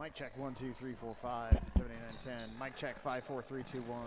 Mic check 1 2 3 4 5 6 7 8 9 10. Mic check 5 4 3 2 1.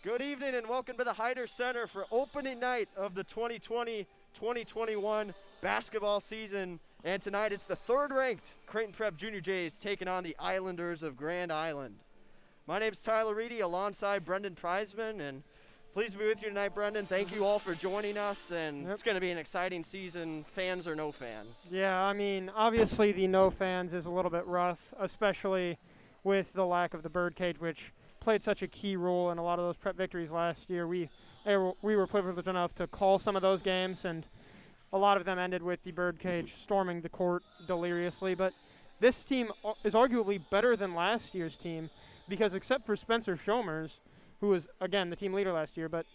Good evening and welcome to the Hyder Center for opening night of the 2020-2021 basketball season. And tonight it's the third-ranked Creighton Prep Junior Jays taking on the Islanders of Grand Island. My name's Tyler Reedy alongside Brendan Prizeman, and pleased to be with you tonight, Brendan. Thank you all for joining us, and It's going to be an exciting season, fans or no fans. Yeah, I mean, obviously the no fans is a little bit rough, especially with the lack of the birdcage, which played such a key role in a lot of those prep victories last year. We were privileged enough to call some of those games, and a lot of them ended with the birdcage storming the court deliriously. But this team is arguably better than last year's team because except for Spencer Shomers, who was, again, the team leader last year, but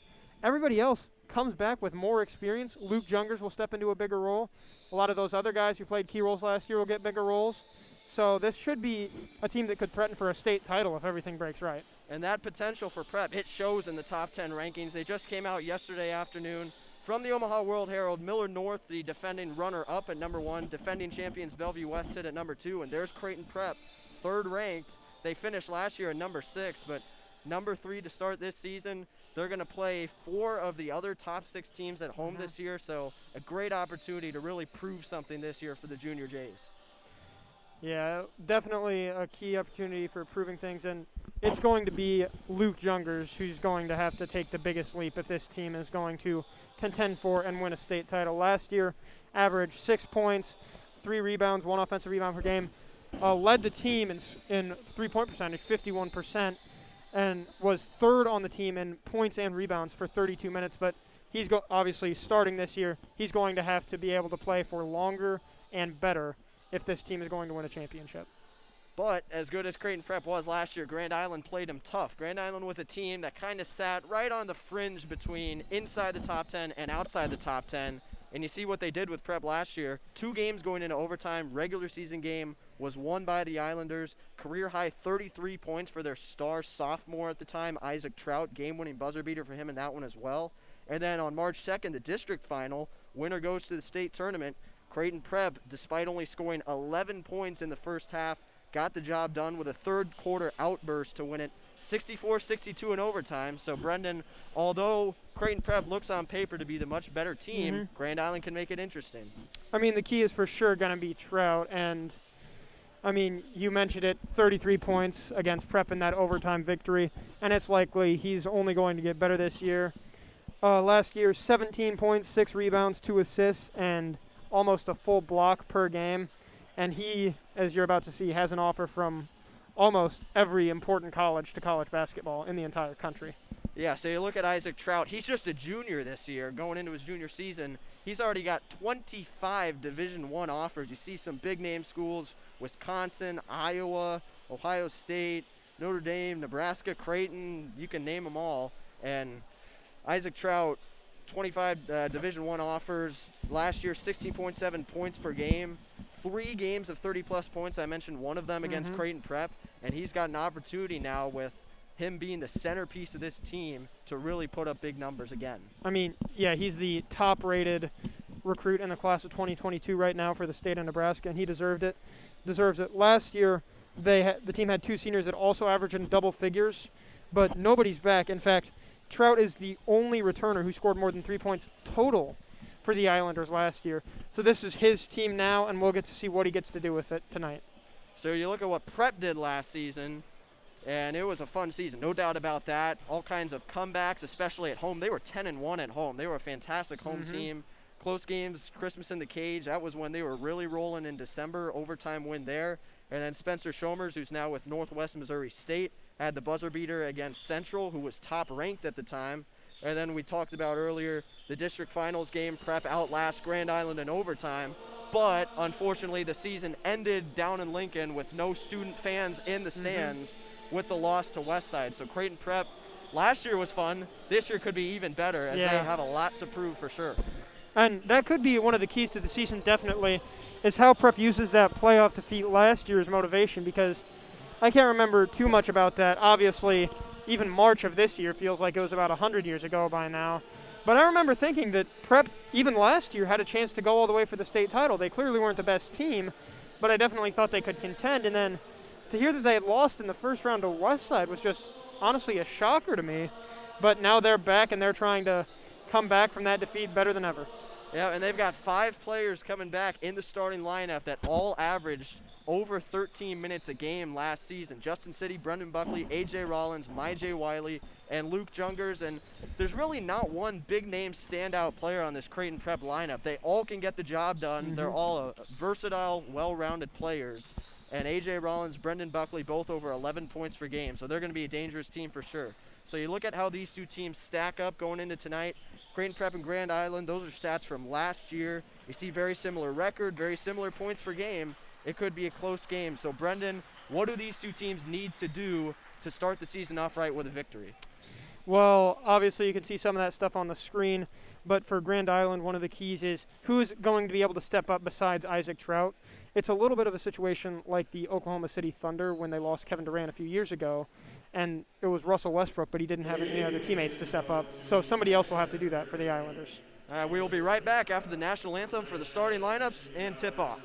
everybody else comes back with more experience. Luke Jungers will step into a bigger role. A lot of those other guys who played key roles last year will get bigger roles. So this should be a team that could threaten for a state title if everything breaks right. And that potential for Prep, it shows in the top 10 rankings. They just came out yesterday afternoon from the Omaha World Herald. Miller North, the defending runner-up at number 1, defending champions Bellevue West sit at number 2, and there's Creighton Prep, third ranked. They finished last year at number 6, but number 3 to start this season. They're going to play 4 of the other top 6 teams at home this year, so a great opportunity to really prove something this year for the Junior Jays. Yeah, definitely a key opportunity for proving things, and it's going to be Luke Jungers who's going to have to take the biggest leap if this team is going to contend for and win a state title. Last year, averaged 6 points, 3 rebounds, 1 offensive rebound per game, led the team in three-point percentage, 51%, and was third on the team in points and rebounds for 32 minutes. But he's obviously starting this year. He's going to have to be able to play for longer and better if this team is going to win a championship. But as good as Creighton Prep was last year, Grand Island played them tough. Grand Island was a team that kind of sat right on the fringe between inside the top 10 and outside the top 10. And you see what they did with Prep last year. 2 games going into overtime. Regular season game was won by the Islanders. Career high 33 points for their star sophomore at the time, Isaac Trout. Game-winning buzzer beater for him in that one as well. And then on March 2nd, the district final, winner goes to the state tournament. Creighton Prep, despite only scoring 11 points in the first half, got the job done with a third quarter outburst to win it 64-62 in overtime. So, Brendan, although Creighton Prep looks on paper to be the much better team, Grand Island can make it interesting. I mean, the key is for sure going to be Trout, and I mean, you mentioned it, 33 points against Prep in that overtime victory, and it's likely he's only going to get better this year. Last year, 17 points, 6 rebounds, 2 assists, and almost a full block per game. And he, as you're about to see, has an offer from almost every important college to college basketball in the entire country. Yeah, so you look at Isaac Trout. He's just a junior this year, going into his junior season. He's already got 25 Division I offers. You see some big-name schools, Wisconsin, Iowa, Ohio State, Notre Dame, Nebraska, Creighton. You can name them all. And Isaac Trout, 25 Division I offers. Last year, 16.7 points per game. 3 games of 30-plus points. I mentioned one of them against Creighton Prep. And he's got an opportunity now with him being the centerpiece of this team to really put up big numbers again. I mean, yeah, he's the top-rated recruit in the class of 2022 right now for the state of Nebraska, and he deserves it. Last year, the team had 2 seniors that also averaged in double figures, but nobody's back. In fact, Trout is the only returner who scored more than 3 points total for the Islanders last year. So this is his team now, and we'll get to see what he gets to do with it tonight. So you look at what Prep did last season, and it was a fun season, no doubt about that. All kinds of comebacks, especially at home. They were 10-1 at home. They were a fantastic home team. Close games, Christmas in the cage. That was when they were really rolling in December. Overtime win there. And then Spencer Shomers, who's now with Northwest Missouri State, had the buzzer beater against Central, who was top ranked at the time. And then we talked about earlier the district finals game. Prep outlasts Grand Island in overtime. But unfortunately, the season ended down in Lincoln with no student fans in the stands with the loss to Westside. So Creighton Prep last year was fun. This year could be even better as they have a lot to prove for sure. And that could be one of the keys to the season, definitely, is how Prep uses that playoff defeat last year's motivation, because I can't remember too much about that. Obviously, even March of this year feels like it was about 100 years ago by now. But I remember thinking that Prep, even last year, had a chance to go all the way for the state title. They clearly weren't the best team, but I definitely thought they could contend. And then to hear that they had lost in the first round to Westside was just honestly a shocker to me. But now they're back, and they're trying to come back from that defeat better than ever. Yeah, and they've got 5 players coming back in the starting lineup that all averaged over 13 minutes a game last season. Justin City, Brendan Buckley, A.J. Rollins, Myjay Wiley, and Luke Jungers. And there's really not one big-name standout player on this Creighton Prep lineup. They all can get the job done. They're all versatile, well-rounded players. And A.J. Rollins, Brendan Buckley, both over 11 points per game. So they're going to be a dangerous team for sure. So you look at how these two teams stack up going into tonight. Creighton Prep and Grand Island, those are stats from last year. You see very similar record, very similar points per game. It could be a close game. So Brendan, what do these two teams need to do to start the season off right with a victory? Well, obviously you can see some of that stuff on the screen, but for Grand Island, one of the keys is who's going to be able to step up besides Isaac Trout. It's a little bit of a situation like the Oklahoma City Thunder when they lost Kevin Durant a few years ago, and it was Russell Westbrook, but he didn't have any other teammates to step up. So somebody else will have to do that for the Islanders. We will be right back after the national anthem for the starting lineups and tip-off.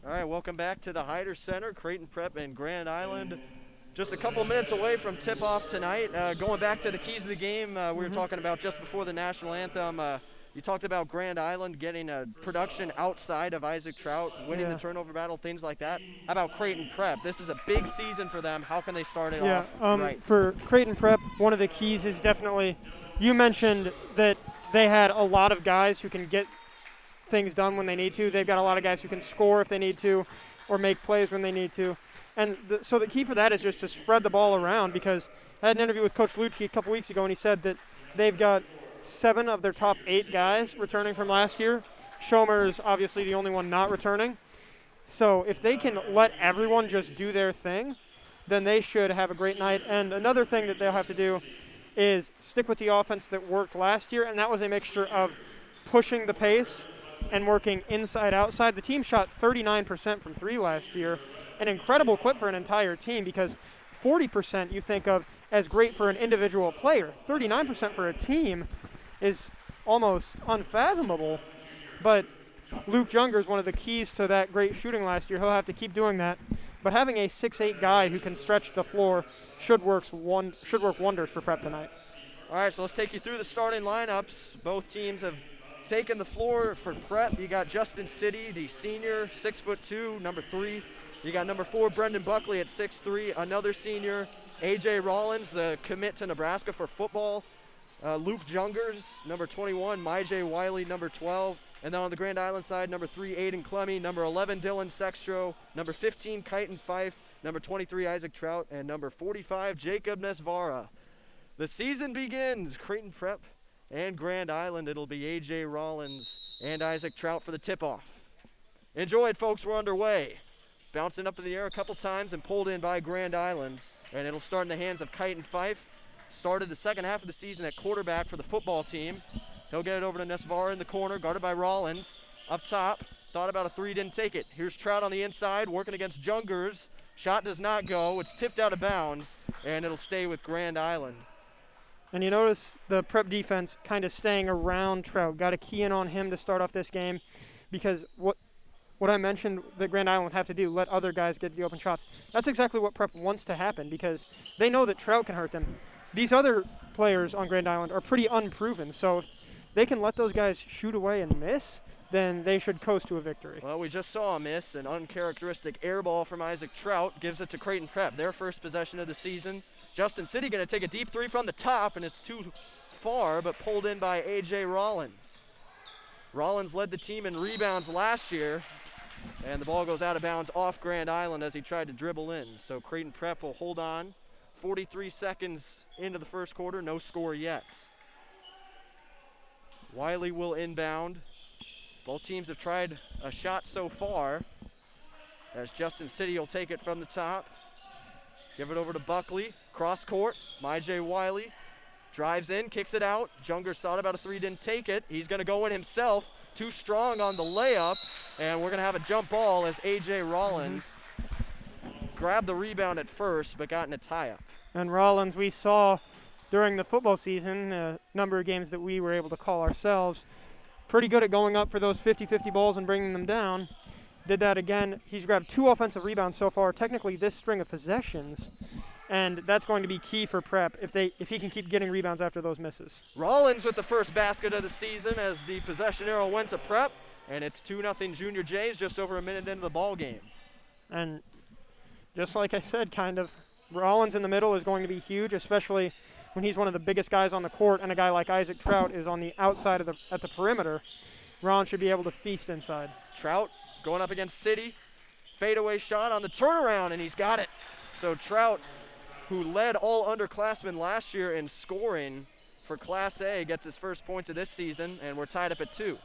All right, welcome back to the Hyder Center, Creighton Prep and Grand Island. Just a couple minutes away from tip-off tonight. Going back to the keys of the game we were talking about just before the national anthem. You talked about Grand Island getting a production outside of Isaac Trout, winning the turnover battle, things like that. How about Creighton Prep? This is a big season for them. How can they start it off right? For Creighton Prep, one of the keys is definitely, you mentioned that they had a lot of guys who can get things done when they need to. They've got a lot of guys who can score if they need to or make plays when they need to. And so the key for that is just to spread the ball around, because I had an interview with Coach Lutke a couple weeks ago, and he said that they've got 7 of their top 8 guys returning from last year. Schomer is obviously the only one not returning. So if they can let everyone just do their thing, then they should have a great night. And another thing that they'll have to do is stick with the offense that worked last year, and that was a mixture of pushing the pace and working inside-outside. The team shot 39% from 3 last year, an incredible clip for an entire team, because 40% you think of as great for an individual player. 39% for a team is almost unfathomable, but Luke Junger is one of the keys to that great shooting last year. He'll have to keep doing that, but having a 6'8" guy who can stretch the floor should work wonders for Prep tonight. All right, so let's take you through the starting lineups. Both teams have taken the floor for Prep. You got Justin City, the senior, 6'2", number 3. You got number 4, Brendan Buckley at 6'3", another senior. A.J. Rollins, the commit to Nebraska for football. Luke Jungers, number 21. Myjay Wiley, number 12. And then on the Grand Island side, number 3, Aiden Clemmy. Number 11, Dylan Sextro. Number 15, Kyton Fife. Number 23, Isaac Trout. And number 45, Jacob Nesvara. The season begins. Creighton Prep and Grand Island. It'll be A.J. Rollins and Isaac Trout for the tip-off. Enjoy it, folks. We're underway. Bouncing up in the air a couple times and pulled in by Grand Island. And it'll start in the hands of Kyton Fife. Started the second half of the season at quarterback for the football team. He'll get it over to Nesvar in the corner, guarded by Rollins. Up top, thought about a three, didn't take it. Here's Trout on the inside, working against Jungers. Shot does not go. It's tipped out of bounds, and it'll stay with Grand Island. And you notice the Prep defense kind of staying around Trout. Got to key in on him to start off this game, because what I mentioned that Grand Island would have to do, let other guys get the open shots. That's exactly what Prep wants to happen, because they know that Trout can hurt them. These other players on Grand Island are pretty unproven, so if they can let those guys shoot away and miss, then they should coast to a victory. Well, we just saw a miss, an uncharacteristic air ball from Isaac Trout, gives it to Creighton Prep, their first possession of the season. Justin City going to take a deep three from the top, and it's too far, but pulled in by A.J. Rollins. Rollins led the team in rebounds last year, and the ball goes out of bounds off Grand Island as he tried to dribble in. So Creighton Prep will hold on. 43 seconds into the first quarter, no score yet. Wiley will inbound. Both teams have tried a shot so far, as Justin City will take it from the top. Give it over to Buckley, cross court. MyJ Wiley drives in, kicks it out. Jungers thought about a three, didn't take it. He's going to go in himself. Too strong on the layup, and we're going to have a jump ball as A.J. Rollins grabbed the rebound at first, but got in a tie-up. And Rollins, we saw during the football season, a number of games that we were able to call ourselves, pretty good at going up for those 50-50 balls and bringing them down. Did that again. He's grabbed 2 offensive rebounds so far, technically this string of possessions, and that's going to be key for Prep if he can keep getting rebounds after those misses. Rollins with the first basket of the season as the possession arrow went to Prep, and it's 2-0 Junior Jays just over a minute into the ball game. And just like I said, Rollins in the middle is going to be huge, especially when he's one of the biggest guys on the court, and a guy like Isaac Trout is on the outside at the perimeter. Rollins should be able to feast inside. Trout going up against City. Fadeaway shot on the turnaround, and he's got it. So Trout, who led all underclassmen last year in scoring for Class A, gets his first points of this season, and we're tied up at 2.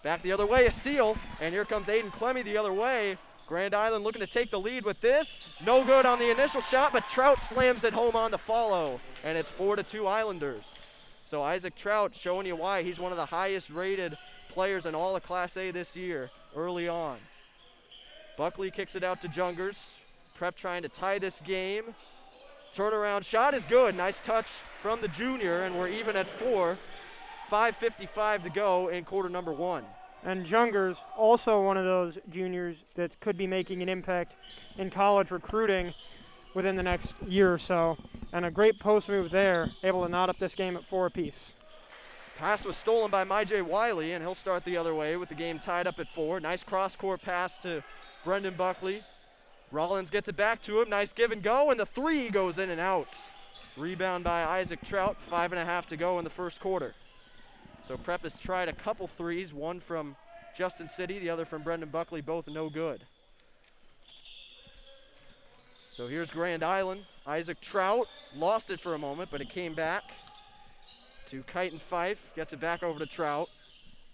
Back the other way, a steal, and here comes Aiden Clemmy the other way. Grand Island looking to take the lead with this. No good on the initial shot, but Trout slams it home on the follow, and it's 4-2 Islanders. So Isaac Trout showing you why he's one of the highest rated players in all of Class A this year early on. Buckley kicks it out to Jungers. Prep trying to tie this game. Turnaround shot is good. Nice touch from the junior, and we're even at 4. 5:55 to go in quarter number 1. And Jungers, also one of those juniors that could be making an impact in college recruiting within the next year or so. And a great post move there, able to knot up this game at 4 apiece. Pass was stolen by MyJ Wiley, and he'll start the other way with the game tied up at 4. Nice cross-court pass to Brendan Buckley. Rollins gets it back to him. Nice give and go, and the 3 goes in and out. Rebound by Isaac Trout. 5.5 to go in the first quarter. So Prep has tried a couple threes, one from Justin City, the other from Brendan Buckley, both no good. So here's Grand Island. Isaac Trout lost it for a moment, but it came back to Kyton Fife. Gets it back over to Trout.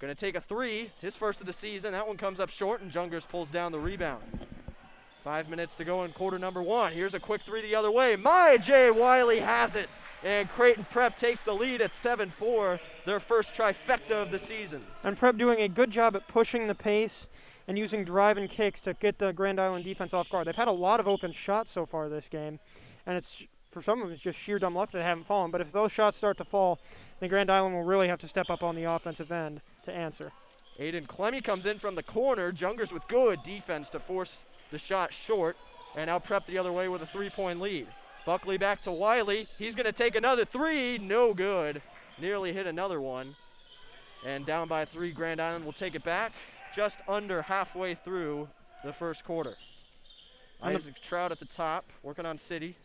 Going to take a 3, his first of the season. That one comes up short, and Jungers pulls down the rebound. 5 minutes to go in quarter number 1. Here's a quick 3 the other way. MyJ Wiley has it. And Creighton Prep takes the lead at 7-4, their first trifecta of the season. And Prep doing a good job at pushing the pace and using drive and kicks to get the Grand Island defense off guard. They've had a lot of open shots so far this game, and it's for some of them it's just sheer dumb luck that they haven't fallen. But if those shots start to fall, then Grand Island will really have to step up on the offensive end to answer. Aiden Clemmy comes in from the corner. Jungers with good defense to force the shot short, and now Prep the other way with a 3-point lead. Buckley back to Wiley. He's going to take another 3. No good. Nearly hit another one. And down by 3, Grand Island will take it back just under halfway through the first quarter. Isaac Trout at the top, working on City.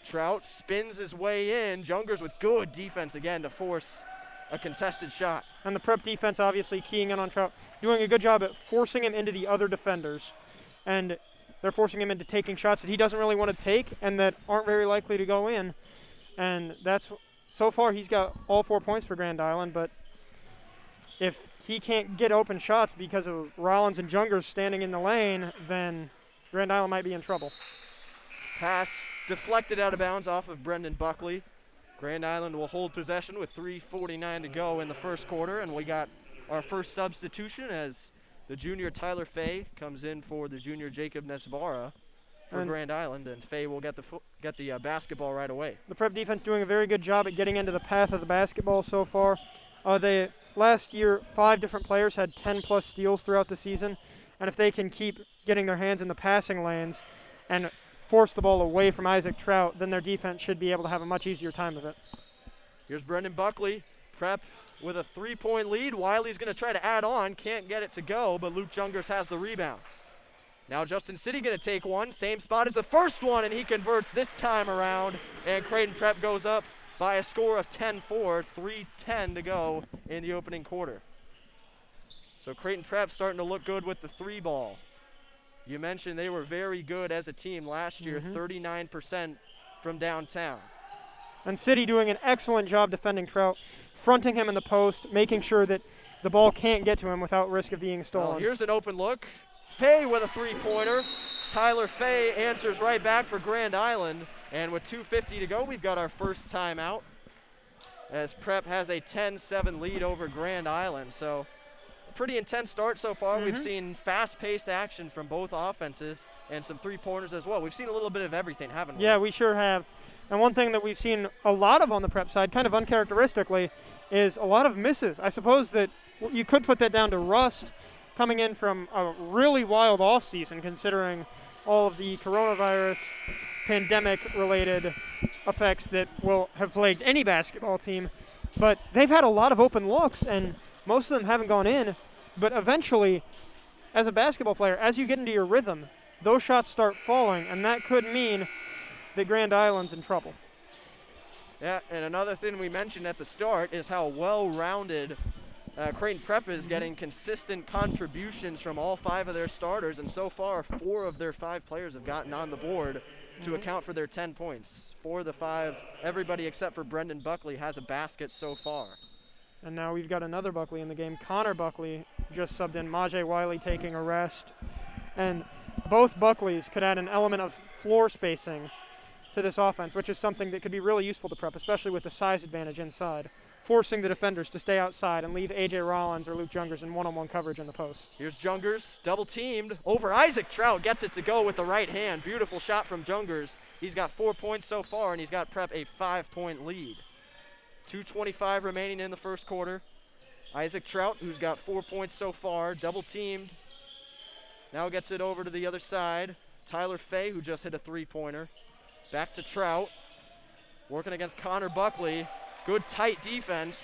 Trout spins his way in. Jungers with good defense again to force a contested shot. And the Prep defense obviously keying in on Trout, doing a good job at forcing him into the other defenders. And they're forcing him into taking shots that he doesn't really want to take and that aren't very likely to go in. And that's, so far he's got all 4 points for Grand Island, but if he can't get open shots because of Rollins and Jungers standing in the lane, then Grand Island might be in trouble. Pass deflected out of bounds off of Brendan Buckley. Grand Island will hold possession with 3:49 to go in the first quarter, and we got our first substitution as the junior Tyler Fay comes in for the junior Jacob Nesvara for Grand Island, and Fay will get the basketball right away. The Prep defense doing a very good job at getting into the path of the basketball so far. Last year, 5 different players had 10-plus steals throughout the season, and if they can keep getting their hands in the passing lanes and force the ball away from Isaac Trout, then their defense should be able to have a much easier time of it. Here's Brendan Buckley. Prep with a 3-point lead. Wiley's going to try to add on. Can't get it to go, but Luke Jungers has the rebound. Now Justin City going to take one. Same spot as the first one, and he converts this time around. And Creighton Prep goes up by a score of 10-4, 3:10 to go in the opening quarter. So Creighton Prep starting to look good with the 3 ball. You mentioned they were very good as a team last year, 39% from downtown. And City doing an excellent job defending Trout, fronting him in the post, making sure that the ball can't get to him without risk of being stolen. Well, here's an open look. Fay with a 3-pointer. Tyler Fay answers right back for Grand Island. And with 2:50 to go, we've got our first timeout as Prep has a 10-7 lead over Grand Island. So a pretty intense start so far. We've seen fast-paced action from both offenses and some 3-pointers as well. We've seen a little bit of everything, haven't we? Yeah, we sure have. And one thing that we've seen a lot of on the Prep side, kind of uncharacteristically, is a lot of misses. I suppose that you could put that down to rust coming in from a really wild offseason, considering all of the coronavirus pandemic-related effects that will have plagued any basketball team. But they've had a lot of open looks, and most of them haven't gone in. But eventually, as a basketball player, as you get into your rhythm, those shots start falling, and that could mean that Grand Island's in trouble. Yeah, and another thing we mentioned at the start is how well-rounded Creighton Prep is getting consistent contributions from all 5 of their starters, and so far 4 of their 5 players have gotten on the board to account for their 10 points. 4 of the 5, everybody except for Brendan Buckley has a basket so far. And now we've got another Buckley in the game. Connor Buckley just subbed in, Majay Wiley taking a rest. And both Buckleys could add an element of floor spacing to this offense, which is something that could be really useful to Prep, especially with the size advantage inside, forcing the defenders to stay outside and leave A.J. Rollins or Luke Jungers in one-on-one coverage in the post. Here's Jungers, double-teamed over Isaac Trout, gets it to go with the right hand. Beautiful shot from Jungers. He's got 4 points so far, and he's got Prep a 5-point lead. 2:25 remaining in the first quarter. Isaac Trout, who's got 4 points so far, double-teamed. Now gets it over to the other side. Tyler Fay, who just hit a 3-pointer. Back to Trout, working against Connor Buckley. Good tight defense.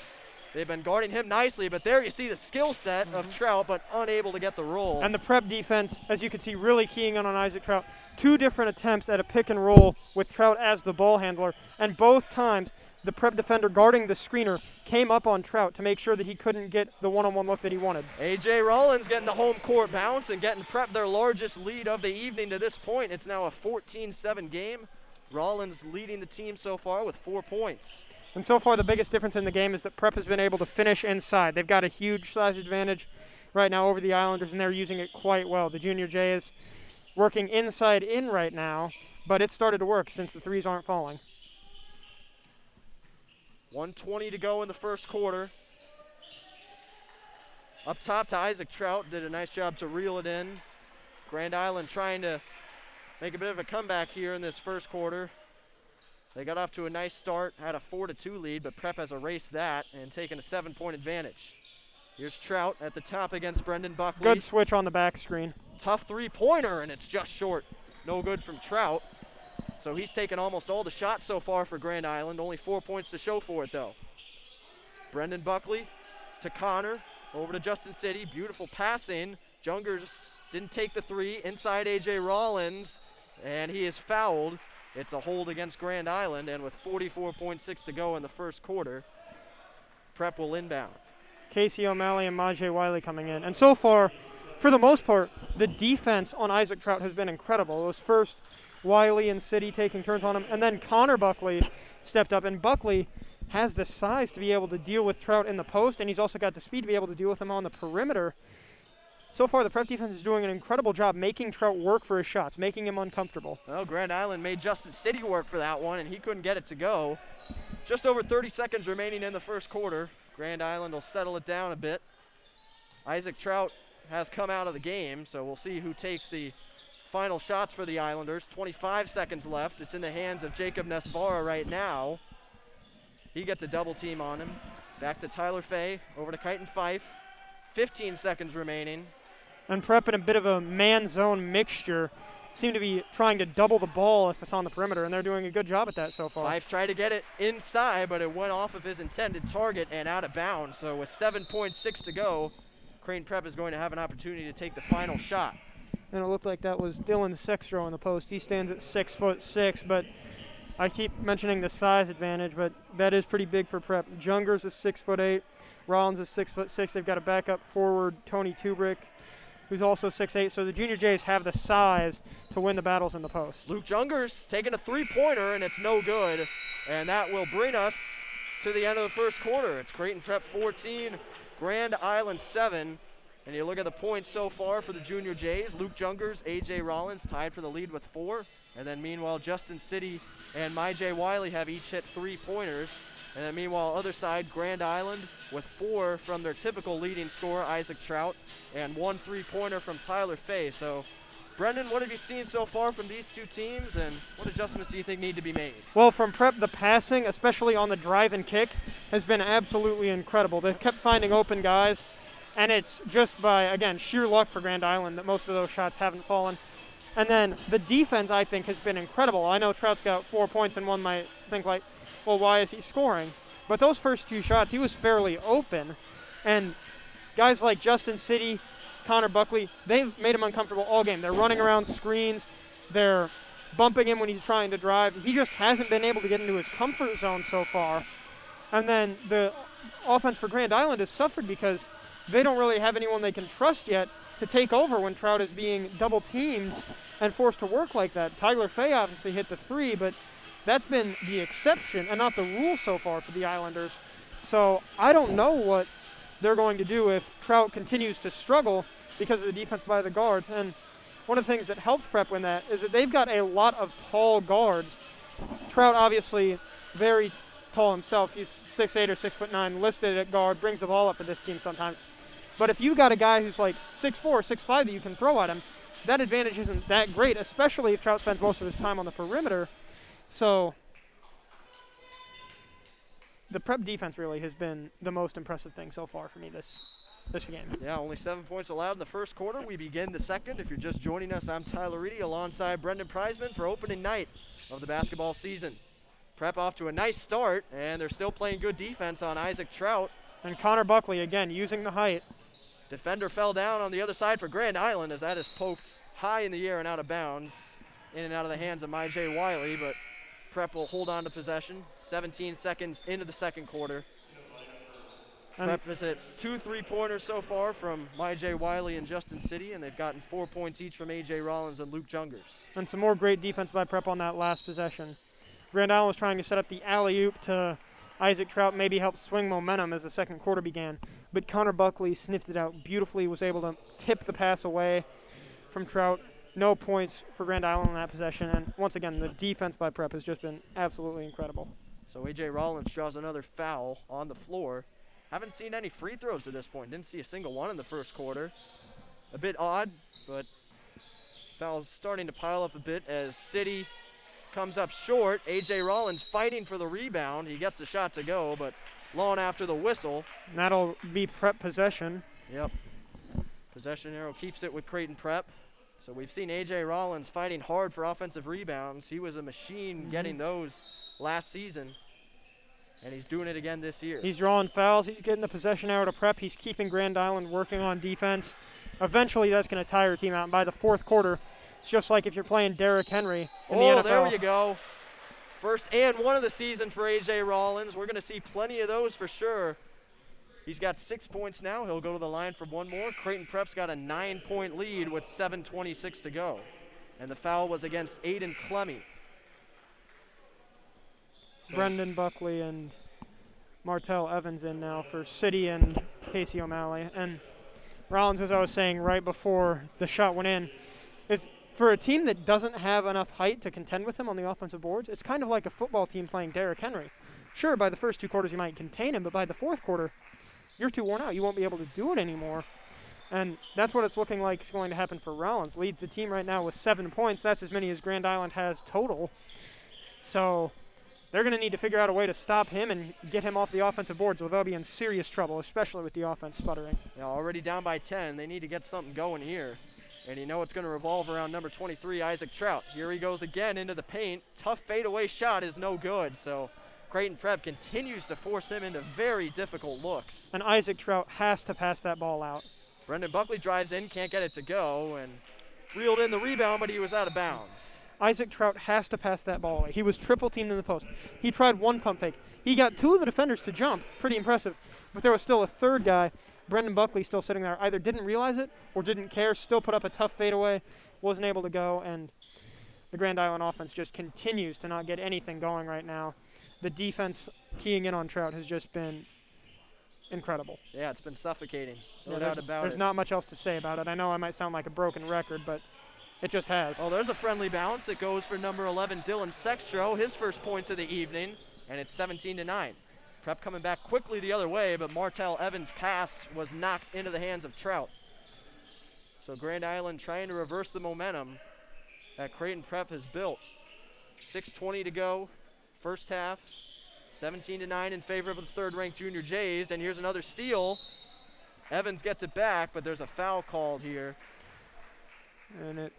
They've been guarding him nicely, but there you see the skill set of Trout, but unable to get the roll. And the Prep defense, as you can see, really keying in on Isaac Trout. 2 different attempts at a pick and roll with Trout as the ball handler, and both times the Prep defender guarding the screener came up on Trout to make sure that he couldn't get the one-on-one look that he wanted. A.J. Rollins getting the home court bounce and getting Prep their largest lead of the evening to this point. It's now a 14-7 game. Rollins leading the team so far with 4 points. And so far the biggest difference in the game is that Prep has been able to finish inside. They've got a huge size advantage right now over the Islanders, and they're using it quite well. The Junior J is working inside in right now, but it's started to work since the threes aren't falling. 1:20 to go in the first quarter. Up top to Isaac Trout, did a nice job to reel it in. Grand Island trying to make a bit of a comeback here in this first quarter. They got off to a nice start, had a 4-2 lead, but Prep has erased that and taken a 7-point advantage. Here's Trout at the top against Brendan Buckley. Good switch on the back screen. Tough 3-pointer, and it's just short. No good from Trout. So he's taken almost all the shots so far for Grand Island. Only 4 points to show for it, though. Brendan Buckley to Connor, over to Justin City. Beautiful passing. Jungers didn't take the 3. Inside A.J. Rollins, and he is fouled. It's a hold against Grand Island, and with 44.6 to go in the first quarter, Prep will inbound. Casey O'Malley and Majay Wiley coming in. And so far, for the most part, the defense on Isaac Trout has been incredible. It was first Wiley and City taking turns on him, and then Connor Buckley stepped up. And Buckley has the size to be able to deal with Trout in the post, and he's also got the speed to be able to deal with him on the perimeter. So far, the Prep defense is doing an incredible job making Trout work for his shots, making him uncomfortable. Well, Grand Island made Justin City work for that one, and he couldn't get it to go. Just over 30 seconds remaining in the first quarter. Grand Island will settle it down a bit. Isaac Trout has come out of the game, so we'll see who takes the final shots for the Islanders. 25 seconds left. It's in the hands of Jacob Nesvara right now. He gets a double team on him. Back to Tyler Fay, over to Kyton Fife. 15 seconds remaining. And Prep in a bit of a man-zone mixture. Seem to be trying to double the ball if it's on the perimeter, and they're doing a good job at that so far. Fife tried to get it inside, but it went off of his intended target and out of bounds. So with 7.6 to go, Creighton Prep is going to have an opportunity to take the final shot. And it looked like that was Dylan Sextro in the post. He stands at 6'6", but I keep mentioning the size advantage, but that is pretty big for Prep. Jungers is 6'8", Rollins is 6'6". They've got a backup forward, Tony Tubrick, who's also 6'8". So the Junior Jays have the size to win the battles in the post. Luke Jungers taking a three-pointer, and it's no good. And that will bring us to the end of the first quarter. It's Creighton Prep 14, Grand Island 7. And you look at the points so far for the Junior Jays. Luke Jungers, A.J. Rollins tied for the lead with 4. And then meanwhile, Justin City and MyJ Wiley have each hit 3-pointers. And then meanwhile, other side, Grand Island with 4 from their typical leading scorer, Isaac Trout, and 1 3-pointer from Tyler Fay. So, Brendan, what have you seen so far from these two teams, and what adjustments do you think need to be made? Well, from Prep, the passing, especially on the drive and kick, has been absolutely incredible. They've kept finding open guys, and it's just by, again, sheer luck for Grand Island that most of those shots haven't fallen. And then the defense, I think, has been incredible. I know Trout's got 4 points, and one might think like, well, why is he scoring? But those first 2 shots, he was fairly open. And guys like Justin City, Connor Buckley, they've made him uncomfortable all game. They're running around screens. They're bumping him when he's trying to drive. He just hasn't been able to get into his comfort zone so far. And then the offense for Grand Island has suffered because they don't really have anyone they can trust yet to take over when Trout is being double-teamed and forced to work like that. Tyler Fay obviously hit the 3, but that's been the exception and not the rule so far for the Islanders. So I don't know what they're going to do if Trout continues to struggle because of the defense by the guards. And one of the things that helps Prep win that is that they've got a lot of tall guards. Trout obviously very tall himself. He's 6'8" or 6'9", listed at guard, brings the ball up for this team sometimes. But if you've got a guy who's like 6'4", 6'5" that you can throw at him, that advantage isn't that great, especially if Trout spends most of his time on the perimeter. So the Prep defense really has been the most impressive thing so far for me this game. Yeah, only 7 points allowed in the first quarter. We begin the second. If you're just joining us, I'm Tyler Reedy alongside Brendan Preisman for opening night of the basketball season. Prep off to a nice start, and they're still playing good defense on Isaac Trout. And Connor Buckley, again, using the height. Defender fell down on the other side for Grand Island as that is poked high in the air and out of bounds, in and out of the hands of MyJ Wiley, but Prep will hold on to possession. 17 seconds into the second quarter. Prep has hit 2 3-pointers so far from MyJ Wiley and Justin City, and they've gotten 4 points each from A.J. Rollins and Luke Jungers. And some more great defense by Prep on that last possession. Grand Island was trying to set up the alley-oop to Isaac Trout, maybe help swing momentum as the second quarter began. But Connor Buckley sniffed it out beautifully, was able to tip the pass away from Trout. No points for Grand Island in that possession. And once again, the defense by Prep has just been absolutely incredible. So A.J. Rollins draws another foul on the floor. Haven't seen any free throws to this point. Didn't see a single one in the first quarter. A bit odd, but fouls starting to pile up a bit as City comes up short. A.J. Rollins fighting for the rebound. He gets the shot to go, but long after the whistle. And that'll be Prep possession. Yep. Possession arrow keeps it with Creighton Prep. So we've seen A.J. Rollins fighting hard for offensive rebounds. He was a machine getting those last season, and he's doing it again this year. He's drawing fouls. He's getting the possession arrow to Prep. He's keeping Grand Island working on defense. Eventually, that's going to tire your team out. And by the fourth quarter, it's just like if you're playing Derrick Henry in the NFL. Oh, there you go. First and one of the season for A.J. Rollins. We're going to see plenty of those for sure. He's got 6 points now. He'll go to the line for one more. Creighton Prep's got a 9-point lead with 7:26 to go. And the foul was against Aiden Clemmy. So Brendan Buckley and Martell Evans in now for City and Casey O'Malley. And Rollins, as I was saying right before the shot went in, is for a team that doesn't have enough height to contend with him on the offensive boards, it's kind of like a football team playing Derrick Henry. sure, by the first 2 quarters you might contain him, but by the 4th quarter, you're too worn out. You won't be able to do it anymore. And that's what it's looking like is going to happen for Rollins. Leads the team right now with 7 points. That's as many as Grand Island has total. So they're going to need to figure out a way to stop him and get him off the offensive boards, or they'll be in serious trouble, especially with the offense sputtering. Yeah, already down by 10. They need to get something going here. And you know it's going to revolve around number 23, Isaac Trout. Here he goes again into the paint. Tough fadeaway shot is no good. So Creighton Prep continues to force him into very difficult looks. And Isaac Trout has to pass that ball out. Brendan Buckley drives in, can't get it to go, and reeled in the rebound, but he was out of bounds. Isaac Trout has to pass that ball away. He was triple teamed in the post. He tried 1 pump fake. He got 2 of the defenders to jump. Pretty impressive. But there was still a 3rd guy, Brendan Buckley, still sitting there. Either didn't realize it or didn't care, still put up a tough fadeaway, wasn't able to go, and the Grand Island offense just continues to not get anything going right now. The defense keying in on Trout has just been incredible. Yeah, it's been suffocating. No doubt about it. There's not much else to say about it. I know I might sound like a broken record, but it just has. Oh, there's a friendly bounce. It goes for number 11, Dylan Sextro, his first points of the evening, and it's 17-9. Prep coming back quickly the other way, but Martell Evans' pass was knocked into the hands of Trout. So Grand Island trying to reverse the momentum that Creighton Prep has built. 6:20 to go, first half. 17-9 in favor of the 3rd-ranked Junior Jays, and here's another steal. Evans gets it back, but there's a foul called here. And it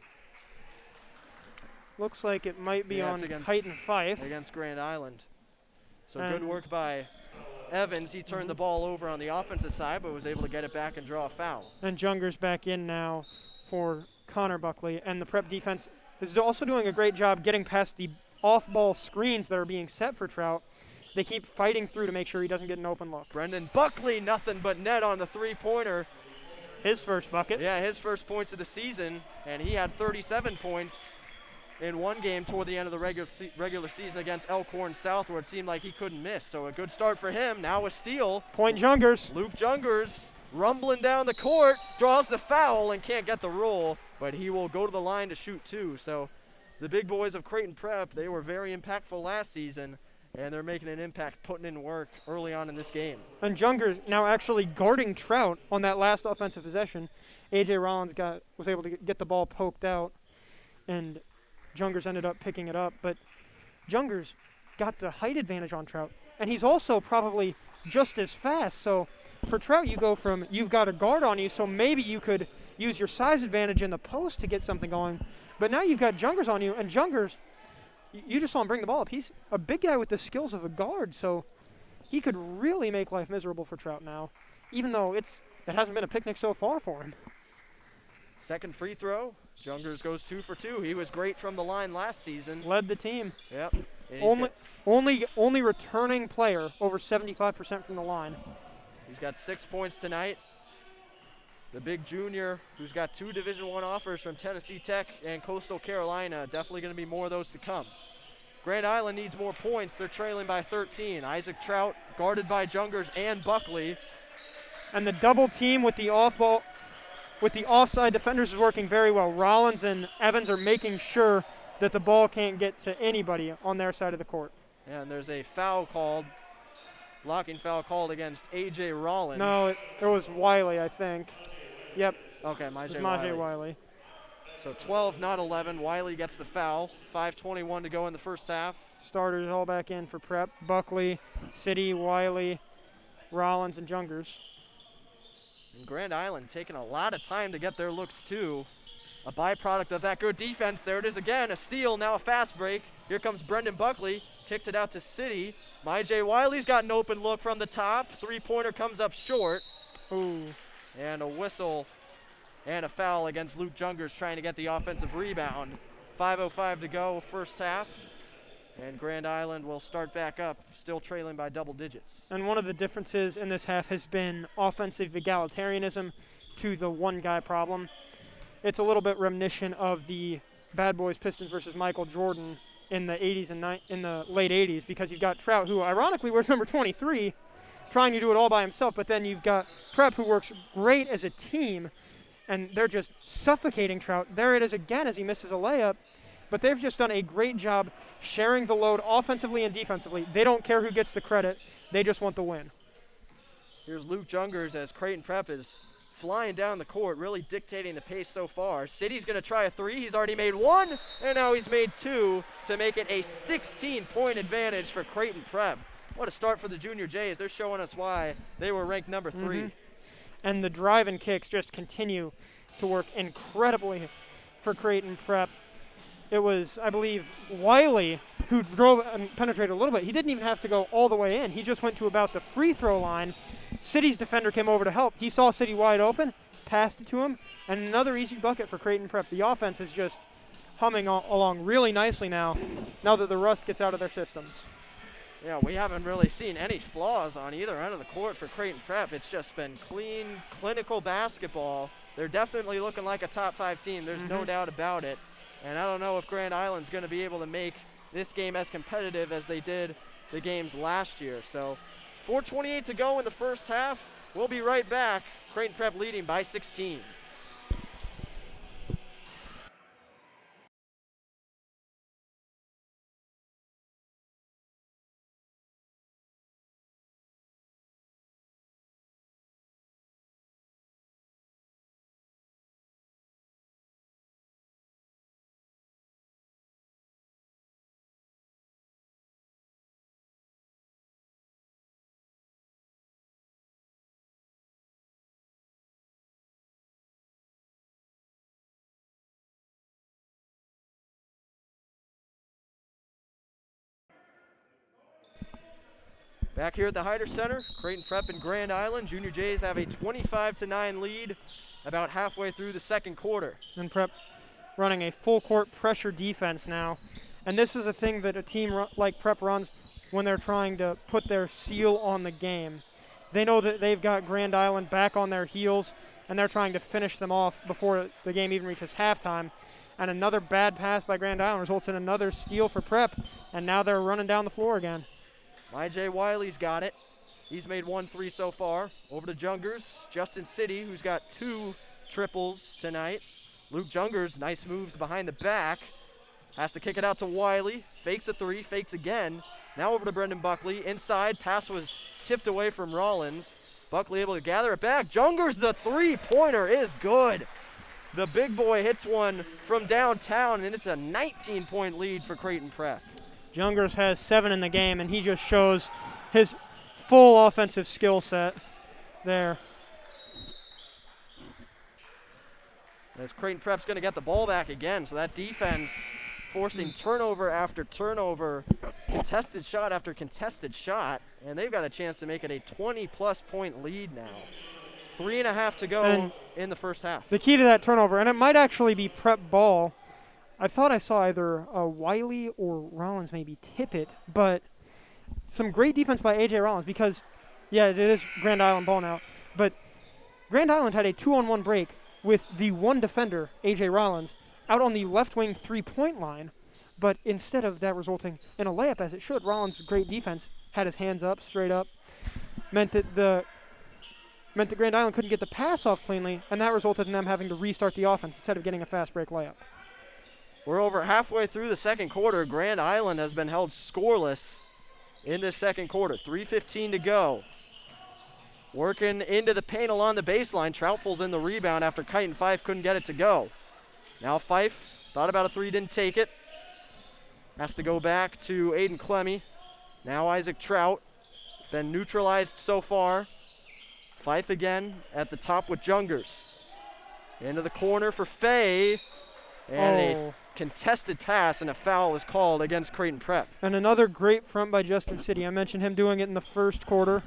looks like it might be on against Heighton Fife. Against Grand Island. So good work by Evans. He turned the ball over on the offensive side, but was able to get it back and draw a foul. And Junger's back in now for Connor Buckley, and the Prep defense is also doing a great job getting past the off-ball screens that are being set for Trout. They keep fighting through to make sure he doesn't get an open look. Brendan Buckley, nothing but net on the 3-pointer. His first bucket. Yeah, his first points of the season, and he had 37 points in one game toward the end of the regular season against Elkhorn South, where it seemed like he couldn't miss. So a good start for him. Now a steal. Point Jungers. Luke Jungers rumbling down the court, draws the foul and can't get the roll, but he will go to the line to shoot 2. So the big boys of Creighton Prep, they were very impactful last season, and they're making an impact, putting in work early on in this game. And Jungers now actually guarding Trout on that last offensive possession. A.J. Rollins was able to get the ball poked out, and Jungers ended up picking it up. But Jungers got the height advantage on Trout, and he's also probably just as fast. So for Trout, you go from you've got a guard on you, so maybe you could use your size advantage in the post to get something going. But now you've got Jungers on you, and Jungers, you just saw him bring the ball up. He's a big guy with the skills of a guard, so he could really make life miserable for Trout now, even though it hasn't been a picnic so far for him. Second free throw. Jungers goes 2 for 2. He was great from the line last season. Led the team. Yep. Only returning player over 75% from the line. He's got 6 points tonight. The big junior who's got 2 Division I offers from Tennessee Tech and Coastal Carolina. Definitely going to be more of those to come. Grand Island needs more points. They're trailing by 13. Isaac Trout guarded by Jungers and Buckley. And the double team with the off-ball, with the offside defenders is working very well. Rollins and Evans are making sure that the ball can't get to anybody on their side of the court. And there's a foul called, blocking foul called against A.J. Rollins. No, it was Wiley, I think. Yep. Okay, Majay Wiley. So 12, not 11. Wiley gets the foul. 5:21 to go in the first half. Starters all back in for Prep. Buckley, City, Wiley, Rollins, and Jungers. And Grand Island taking a lot of time to get their looks too. A byproduct of that good defense. There it is again, a steal, now a fast break. Here comes Brendan Buckley, kicks it out to City. Majay Wiley's got an open look from the top. 3-pointer comes up short. Ooh. And a whistle and a foul against Luke Jungers trying to get the offensive rebound. 5:05 to go, first half. And Grand Island will start back up, still trailing by double digits. And one of the differences in this half has been offensive egalitarianism to the one-guy problem. It's a little bit reminiscent of the Bad Boys Pistons versus Michael Jordan in the 80s and in the late 80s, because you've got Trout, who ironically wears number 23, trying to do it all by himself, but then you've got Prep, who works great as a team, and they're just suffocating Trout. There it is again as he misses a layup, but they've just done a great job sharing the load offensively and defensively. They don't care who gets the credit. They just want the win. Here's Luke Jungers as Creighton Prep is flying down the court, really dictating the pace so far. City's going to try a three. He's already made one, and now he's made two to make it a 16-point advantage for Creighton Prep. What a start for the Junior Jays. They're showing us why they were ranked number 3. And the drive and kicks just continue to work incredibly for Creighton Prep. It was, I believe, Wiley who drove and penetrated a little bit. He didn't even have to go all the way in. He just went to about the free throw line. City's defender came over to help. He saw City wide open, passed it to him, and another easy bucket for Creighton Prep. The offense is just humming along really nicely now that the rust gets out of their systems. Yeah, we haven't really seen any flaws on either end of the court for Creighton Prep. It's just been clean, clinical basketball. They're definitely looking like a top 5 team. There's no doubt about it. And I don't know if Grand Island's going to be able to make this game as competitive as they did the games last year. So 4:28 to go in the first half. We'll be right back. Creighton Prep leading by 16. Back here at the Hyder Center, Creighton Prep and Grand Island. Junior Jays have a 25-9 lead about halfway through the second quarter. And Prep running a full court pressure defense now. And this is a thing that a team like Prep runs when they're trying to put their seal on the game. They know that they've got Grand Island back on their heels, and they're trying to finish them off before the game even reaches halftime. And another bad pass by Grand Island results in another steal for Prep, and now they're running down the floor again. Y.J. Wiley's got it. He's made 1 3 so far. Over to Jungers. Justin City, who's got 2 triples tonight. Luke Jungers, nice moves behind the back. Has to kick it out to Wiley. Fakes a 3, fakes again. Now over to Brendan Buckley. Inside, pass was tipped away from Rollins. Buckley able to gather it back. Jungers, the 3-pointer is good. The big boy hits one from downtown, and it's a 19-point lead for Creighton Prep. Jungers has 7 in the game, and he just shows his full offensive skill set there. As Creighton Prep's going to get the ball back again, so that defense forcing turnover after turnover, contested shot after contested shot, and they've got a chance to make it a 20-plus point lead now. 3.5 to go in the first half. The key to that turnover, and it might actually be Prep ball. I thought I saw either Wiley or Rollins maybe tip it, but some great defense by A.J. Rollins because, yeah, it is Grand Island ball now, but Grand Island had a 2-on-1 break with the one defender, A.J. Rollins, out on the left wing 3-point line, but instead of that resulting in a layup as it should, Rollins' great defense had his hands up, straight up, meant that Grand Island couldn't get the pass off cleanly, and that resulted in them having to restart the offense instead of getting a fast break layup. We're over halfway through the second quarter. Grand Island has been held scoreless in this second quarter. 3:15 to go. Working into the paint along the baseline. Trout pulls in the rebound after Kite and Fife couldn't get it to go. Now Fife thought about a 3, didn't take it. Has to go back to Aiden Clemmy. Now Isaac Trout. Been neutralized so far. Fife again at the top with Jungers. Into the corner for Fay. And a contested pass and a foul is called against Creighton Prep. And another great front by Justin City. I mentioned him doing it in the first quarter.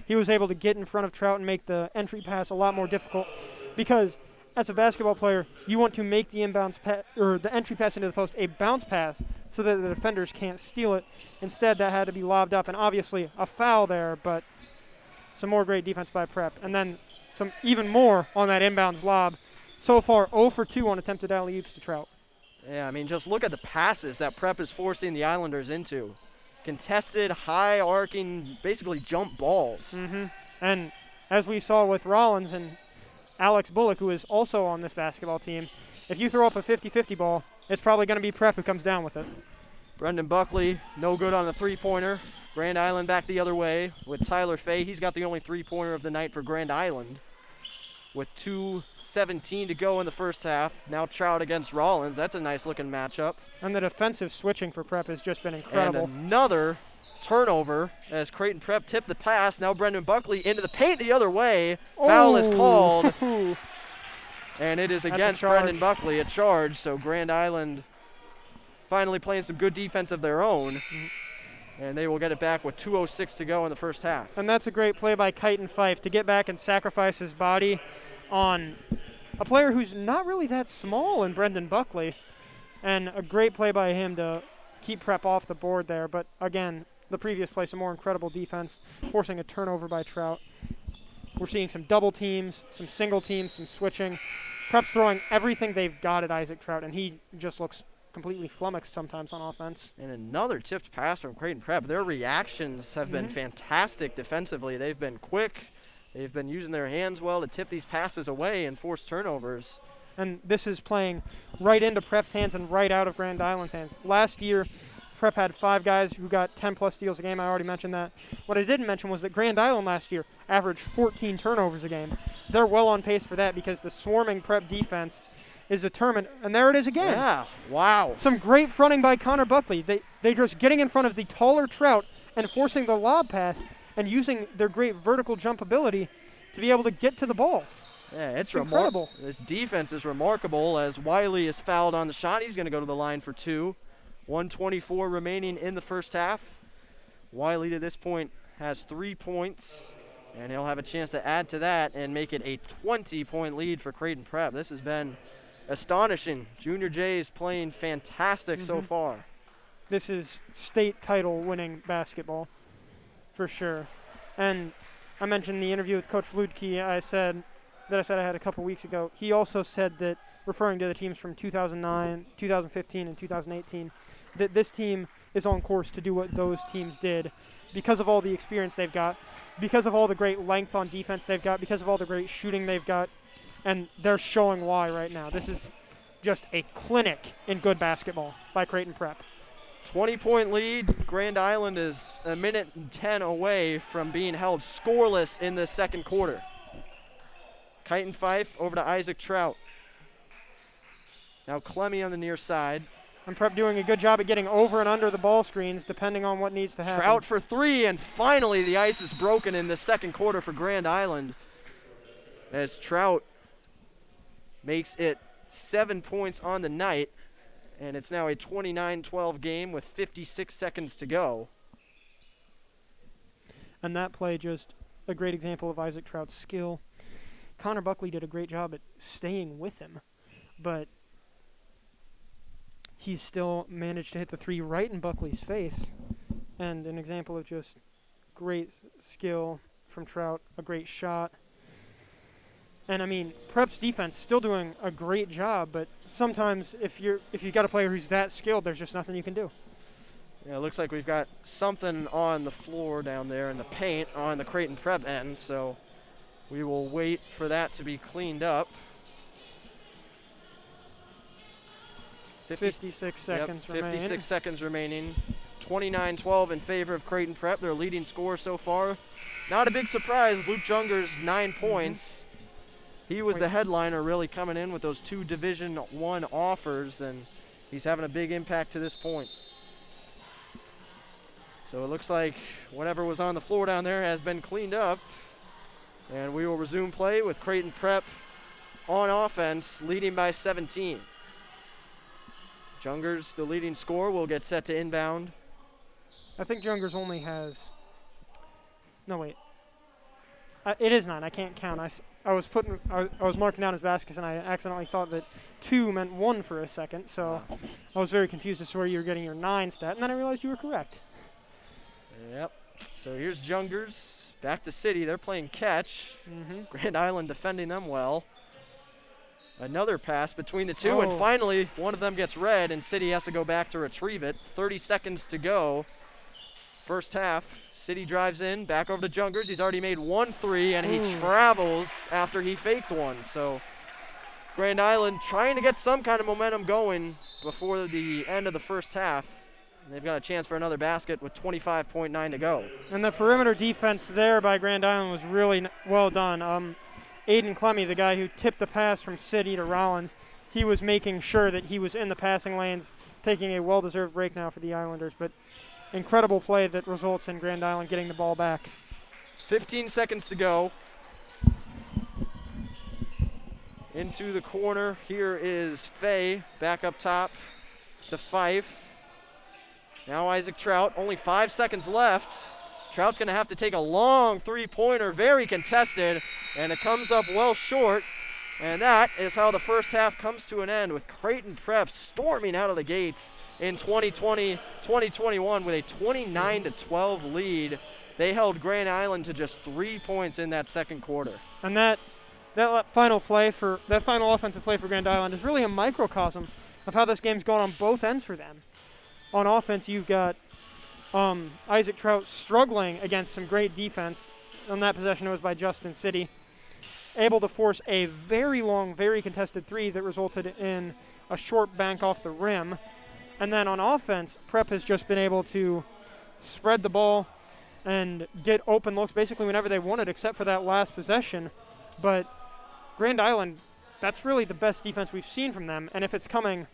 He was able to get in front of Trout and make the entry pass a lot more difficult because as a basketball player, you want to make the inbounds or the entry pass into the post a bounce pass so that the defenders can't steal it. Instead, that had to be lobbed up, and obviously a foul there, but some more great defense by Prep. And then some even more on that inbounds lob. So far, 0 for 2 on attempted alley-oops to Trout. Yeah, I mean, just look at the passes that Prep is forcing the Islanders into. Contested, high-arcing, basically jump balls. And as we saw with Rollins and Alex Bullock, who is also on this basketball team, if you throw up a 50-50 ball, it's probably going to be Prep who comes down with it. Brendan Buckley, no good on the three-pointer. Grand Island back the other way with Tyler Fay. He's got the only three-pointer of the night for Grand Island. With 2:17 to go in the first half. Now Trout against Rollins. That's a nice-looking matchup. And the defensive switching for Prep has just been incredible. And another turnover as Creighton Prep tipped the pass. Now Brendan Buckley into the paint the other way. Foul is called. And it is against Brendan Buckley, a charge. So Grand Island finally playing some good defense of their own. And they will get it back with 2:06 to go in the first half. And that's a great play by Kyton Fife to get back and sacrifice his body on a player who's not really that small in Brendan Buckley. And a great play by him to keep Prep off the board there. But again, the previous play, some more incredible defense, forcing a turnover by Trout. We're seeing some double teams, some single teams, some switching. Prep's throwing everything they've got at Isaac Trout, and he just looks completely flummoxed sometimes on offense. And another tipped pass from Creighton Prep. Their reactions have been fantastic defensively. They've been quick. They've been using their hands well to tip these passes away and force turnovers. And this is playing right into Prep's hands and right out of Grand Island's hands. Last year, Prep had 5 guys who got 10-plus steals a game. I already mentioned that. What I didn't mention was that Grand Island last year averaged 14 turnovers a game. They're well on pace for that because the swarming Prep defense is determined. And there it is again. Yeah, wow. Some great fronting by Connor Buckley. They're just getting in front of the taller Trout and forcing the lob pass and using their great vertical jump ability to be able to get to the ball. Yeah, it's incredible. This defense is remarkable as Wiley is fouled on the shot. He's going to go to the line for 2. 1:24 remaining in the first half. Wiley to this point has 3 points, and he'll have a chance to add to that and make it a 20-point lead for Creighton Prep. This has been astonishing. Junior Jays playing fantastic so far. This is state title winning basketball for sure. And I mentioned in the interview with Coach Ludke, I said I had a couple weeks ago. He also said that, referring to the teams from 2009, 2015, and 2018, that this team is on course to do what those teams did because of all the experience they've got, because of all the great length on defense they've got, because of all the great shooting they've got, and they're showing why right now. This is just a clinic in good basketball by Creighton Prep. 20-point lead. Grand Island is a minute and 10 away from being held scoreless in the second quarter. Kyton Fife over to Isaac Trout. Now Clemmy on the near side. And Prep doing a good job at getting over and under the ball screens depending on what needs to happen. Trout for 3, and finally the ice is broken in the second quarter for Grand Island as Trout makes it 7 points on the night, and it's now a 29-12 game with 56 seconds to go. And that play, just a great example of Isaac Trout's skill. Connor Buckley did a great job at staying with him, but he's still managed to hit the 3 right in Buckley's face. And an example of just great skill from Trout, a great shot. And I mean, Prep's defense still doing a great job, but sometimes if you've got a player who's that skilled, there's just nothing you can do. Yeah, it looks like we've got something on the floor down there in the paint on the Creighton Prep end, so we will wait for that to be cleaned up. 56 seconds remaining. 56 seconds remaining. 29-12 in favor of Creighton Prep, their leading scorer so far. Not a big surprise, Luke Jungers, 9 points. He was the headliner, really coming in with those 2 Division I offers, and he's having a big impact to this point. So it looks like whatever was on the floor down there has been cleaned up, and we will resume play with Creighton Prep on offense, leading by 17. Jungers, the leading scorer, will get set to inbound. I think Jungers only has... No, wait. It is 9. I can't count. I was marking down his baskets, and I accidentally thought that 2 meant 1 for a second, so I was very confused as to where you were getting your 9 stat, and then I realized you were correct. Yep. So here's Jungers. Back to City. They're playing catch. Grand Island defending them well. Another pass between the 2, and finally one of them gets red, and City has to go back to retrieve it. 30 seconds to go. First half. City drives in, back over to Jungers. He's already made 1 3, and he travels after he faked one. So Grand Island trying to get some kind of momentum going before the end of the first half. They've got a chance for another basket with 25.9 to go. And the perimeter defense there by Grand Island was really well done. Aiden Clemmy, the guy who tipped the pass from City to Rollins, he was making sure that he was in the passing lanes, taking a well-deserved break now for the Islanders. But incredible play that results in Grand Island getting the ball back. 15 seconds to go. Into the corner. Here is Fay back up top to Fife. Now Isaac Trout, only 5 seconds left. Trout's going to have to take a long three-pointer, very contested, and it comes up well short. And that is how the first half comes to an end, with Creighton Prep storming out of the gates in 2020-2021 with a 29-12 lead. They held Grand Island to just 3 points in that second quarter. And that final offensive play for Grand Island is really a microcosm of how this game's going on both ends for them. On offense, you've got Isaac Trout struggling against some great defense. On that possession, it was by Justin City, able to force a very long, very contested three that resulted in a short bank off the rim. And then on offense, Prep has just been able to spread the ball and get open looks basically whenever they wanted, except for that last possession. But Grand Island, that's really the best defense we've seen from them. And if it's coming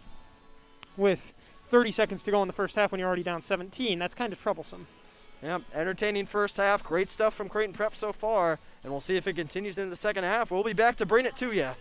with 30 seconds to go in the first half when you're already down 17, that's kind of troublesome. Yep, entertaining first half. Great stuff from Creighton Prep so far. And we'll see if it continues into the second half. We'll be back to bring it to you.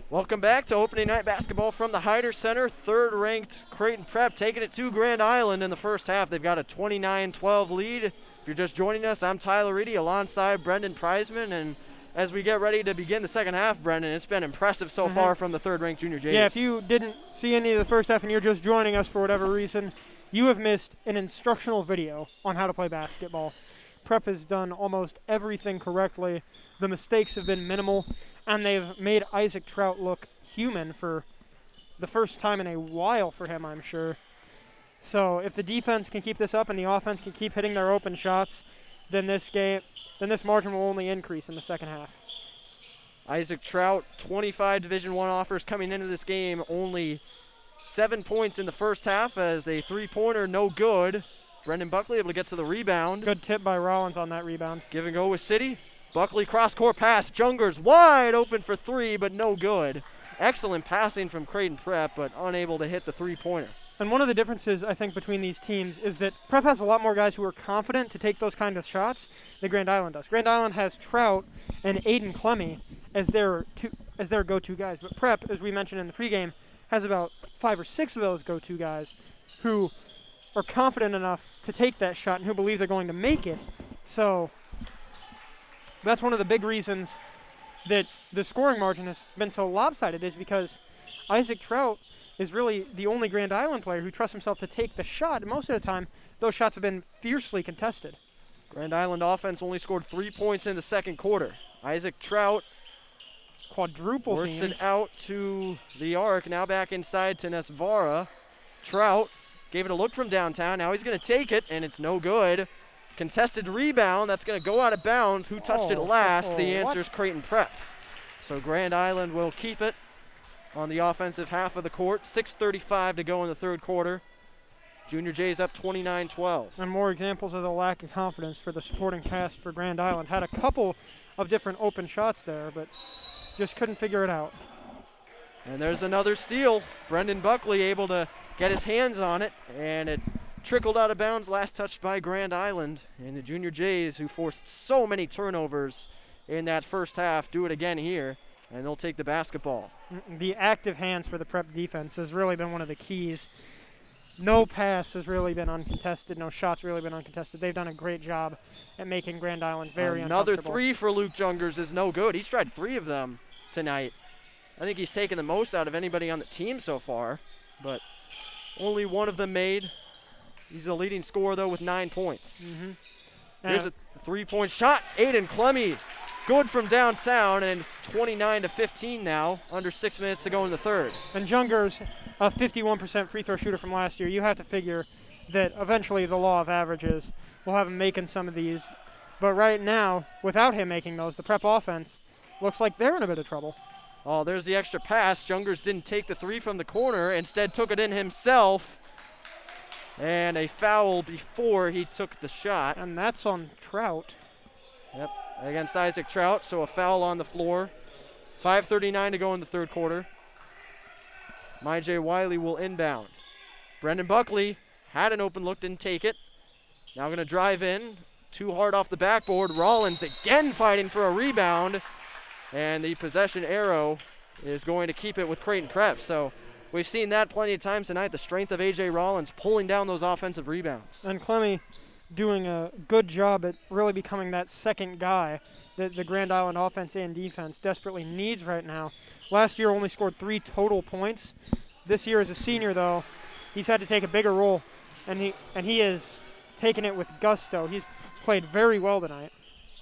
Welcome back to opening night basketball from the Hyder Center. Third-ranked Creighton Prep taking it to Grand Island in the first half. They've got a 29-12 lead. If you're just joining us, I'm Tyler Reedy alongside Brendan Preisman. And as we get ready to begin the second half, Brendan, it's been impressive so far from the third-ranked Junior Jays. Yeah, if you didn't see any of the first half and you're just joining us for whatever reason, you have missed an instructional video on how to play basketball. Prep has done almost everything correctly. The mistakes have been minimal, and they've made Isaac Trout look human for the first time in a while for him, I'm sure. So if the defense can keep this up and the offense can keep hitting their open shots, then this margin will only increase in the second half. Isaac Trout, 25 Division I offers coming into this game, only 7 points in the first half as a three-pointer, no good. Brendan Buckley able to get to the rebound. Good tip by Rollins on that rebound. Give and go with City. Buckley cross-court pass. Jungers wide open for three, but no good. Excellent passing from Creighton Prep, but unable to hit the three-pointer. And one of the differences, I think, between these teams is that Prep has a lot more guys who are confident to take those kind of shots than Grand Island does. Grand Island has Trout and Aiden Clemmy as their go-to guys, but Prep, as we mentioned in the pregame, has about 5 or 6 of those go-to guys who are confident enough to take that shot and who believe they're going to make it. So that's one of the big reasons that the scoring margin has been so lopsided, is because Isaac Trout is really the only Grand Island player who trusts himself to take the shot, and most of the time those shots have been fiercely contested. Grand Island offense only scored 3 points in the second quarter. Isaac Trout Quadruple works teamed. it out to the arc, now back inside to Nesvara. Trout gave it a look from downtown, now he's going to take it, and it's no good. Contested rebound, that's going to go out of bounds. Who touched it last? The answer is Creighton Prep. So Grand Island will keep it on the offensive half of the court. 6:35 to go in the third quarter. Junior Jays up 29-12. And more examples of the lack of confidence for the supporting cast for Grand Island. Had a couple of different open shots there, but just couldn't figure it out. And there's another steal. Brendan Buckley able to get his hands on it, and it trickled out of bounds, last touched by Grand Island. And the Junior Jays, who forced so many turnovers in that first half, do it again here, and they'll take the basketball. The active hands for the Prep defense has really been one of the keys. No pass has really been uncontested. No shots really been uncontested. They've done a great job at making Grand Island very Another uncomfortable. three for Luke Jungers is no good. He's tried 3 of them tonight. I think he's taken the most out of anybody on the team so far, but only one of them made. He's the leading scorer, though, with 9 points. Here's a three-point shot. Aiden Clemmy, good from downtown, and it's 29-15 now, under 6 minutes to go in the third. And Jungers, a 51% free throw shooter from last year, you have to figure that eventually the law of averages will have him making some of these. But right now, without him making those, the Prep offense looks like they're in a bit of trouble. Oh, there's the extra pass. Jungers didn't take the three from the corner, instead took it in himself. And a foul before he took the shot. And that's on Trout. Yep, against Isaac Trout, so a foul on the floor. 5:39 to go in the third quarter. J. Wiley will inbound. Brendan Buckley had an open look, didn't take it. Now going to drive in. Too hard off the backboard. Rollins again fighting for a rebound. And the possession arrow is going to keep it with Creighton Prep. So we've seen that plenty of times tonight. The strength of A.J. Rollins pulling down those offensive rebounds. And Clemmy doing a good job at really becoming that second guy that the Grand Island offense and defense desperately needs right now. Last year only scored 3 total points. This year as a senior, though, he's had to take a bigger role, and he has taken it with gusto. He's played very well tonight.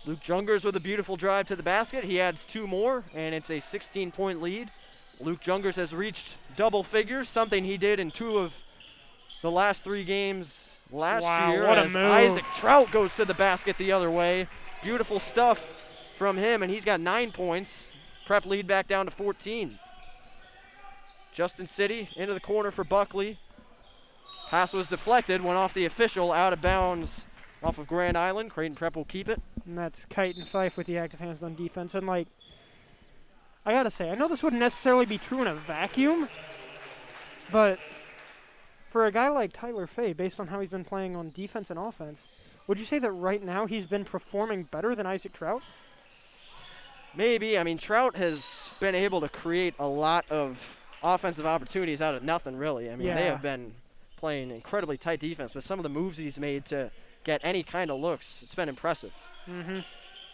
Luke Jungers with a beautiful drive to the basket. He adds 2 more, and it's a 16-point lead. Luke Jungers has reached double figures, something he did in 2 of the last 3 games last year. What a as move. Isaac Trout goes to the basket the other way. Beautiful stuff from him, and he's got 9 points. Prep lead back down to 14. Justin City into the corner for Buckley. Pass was deflected, went off the official, out of bounds off of Grand Island. Creighton Prep will keep it. And that's Kite and Fife with the active hands on defense. And, like, I got to say, I know this wouldn't necessarily be true in a vacuum, but for a guy like Tyler Fay, based on how he's been playing on defense and offense, would you say that right now he's been performing better than Isaac Trout? Maybe. I mean, Trout has been able to create a lot of offensive opportunities out of nothing, really. I mean, they Yeah. have been playing incredibly tight defense, but some of the moves he's made to get any kind of looks, it's been impressive. Mm-hmm.